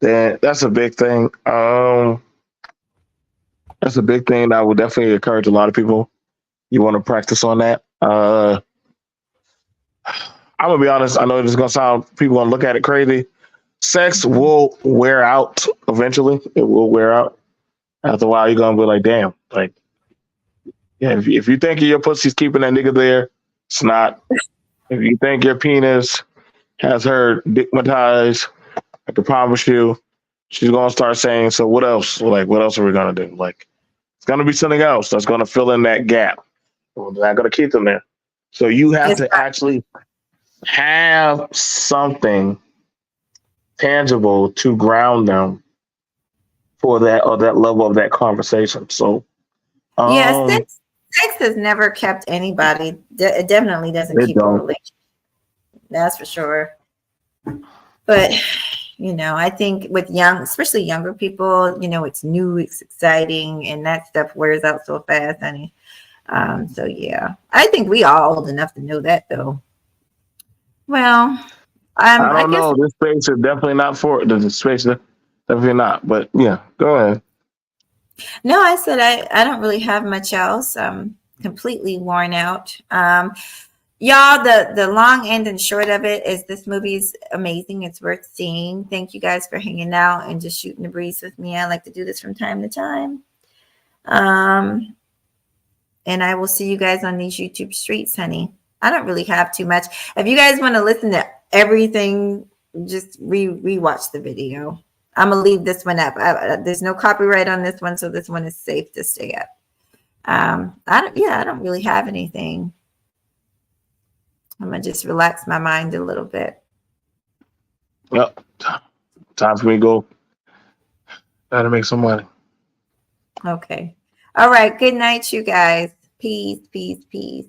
then that's a big thing. That's a big thing that I would definitely encourage a lot of people. You want to practice on that. I'm gonna be honest. I know this is gonna sound, people gonna look at it crazy. Sex will wear out eventually. It will wear out. After a while, you're gonna be like, damn. Like, yeah, if you think your pussy's keeping that nigga there, it's not. If you think your penis has her dickmatized, I can promise you, she's gonna start saying, so what else? Like, what else are we gonna do? Like, it's gonna be something else that's gonna fill in that gap. We're not gonna keep them there. So you have to actually have something tangible to ground them for that, or that level of that conversation. So sex has never kept anybody. It definitely doesn't keep a relationship. That's for sure. But I think with especially younger people, it's new, it's exciting, and that stuff wears out so fast, honey. So yeah, I think we are old enough to know that, though. Well, I don't know. This space is definitely not for the space. Definitely not. But yeah, go ahead. No, I said I don't really have much else. I'm completely worn out. Y'all, the long end and short of it is this movie's amazing. It's worth seeing. Thank you guys for hanging out and just shooting the breeze with me. I like to do this from time to time. And I will see you guys on these YouTube streets, honey. I don't really have too much. If you guys want to listen to everything, just rewatch the video. I'm gonna leave this one up. There's no copyright on this one, so this one is safe to stay up. I don't really have anything. I'm gonna just relax my mind a little bit. Yep. Time for me to go Gotta make some money. Okay. All right. Good night, you guys. Peace, peace, peace.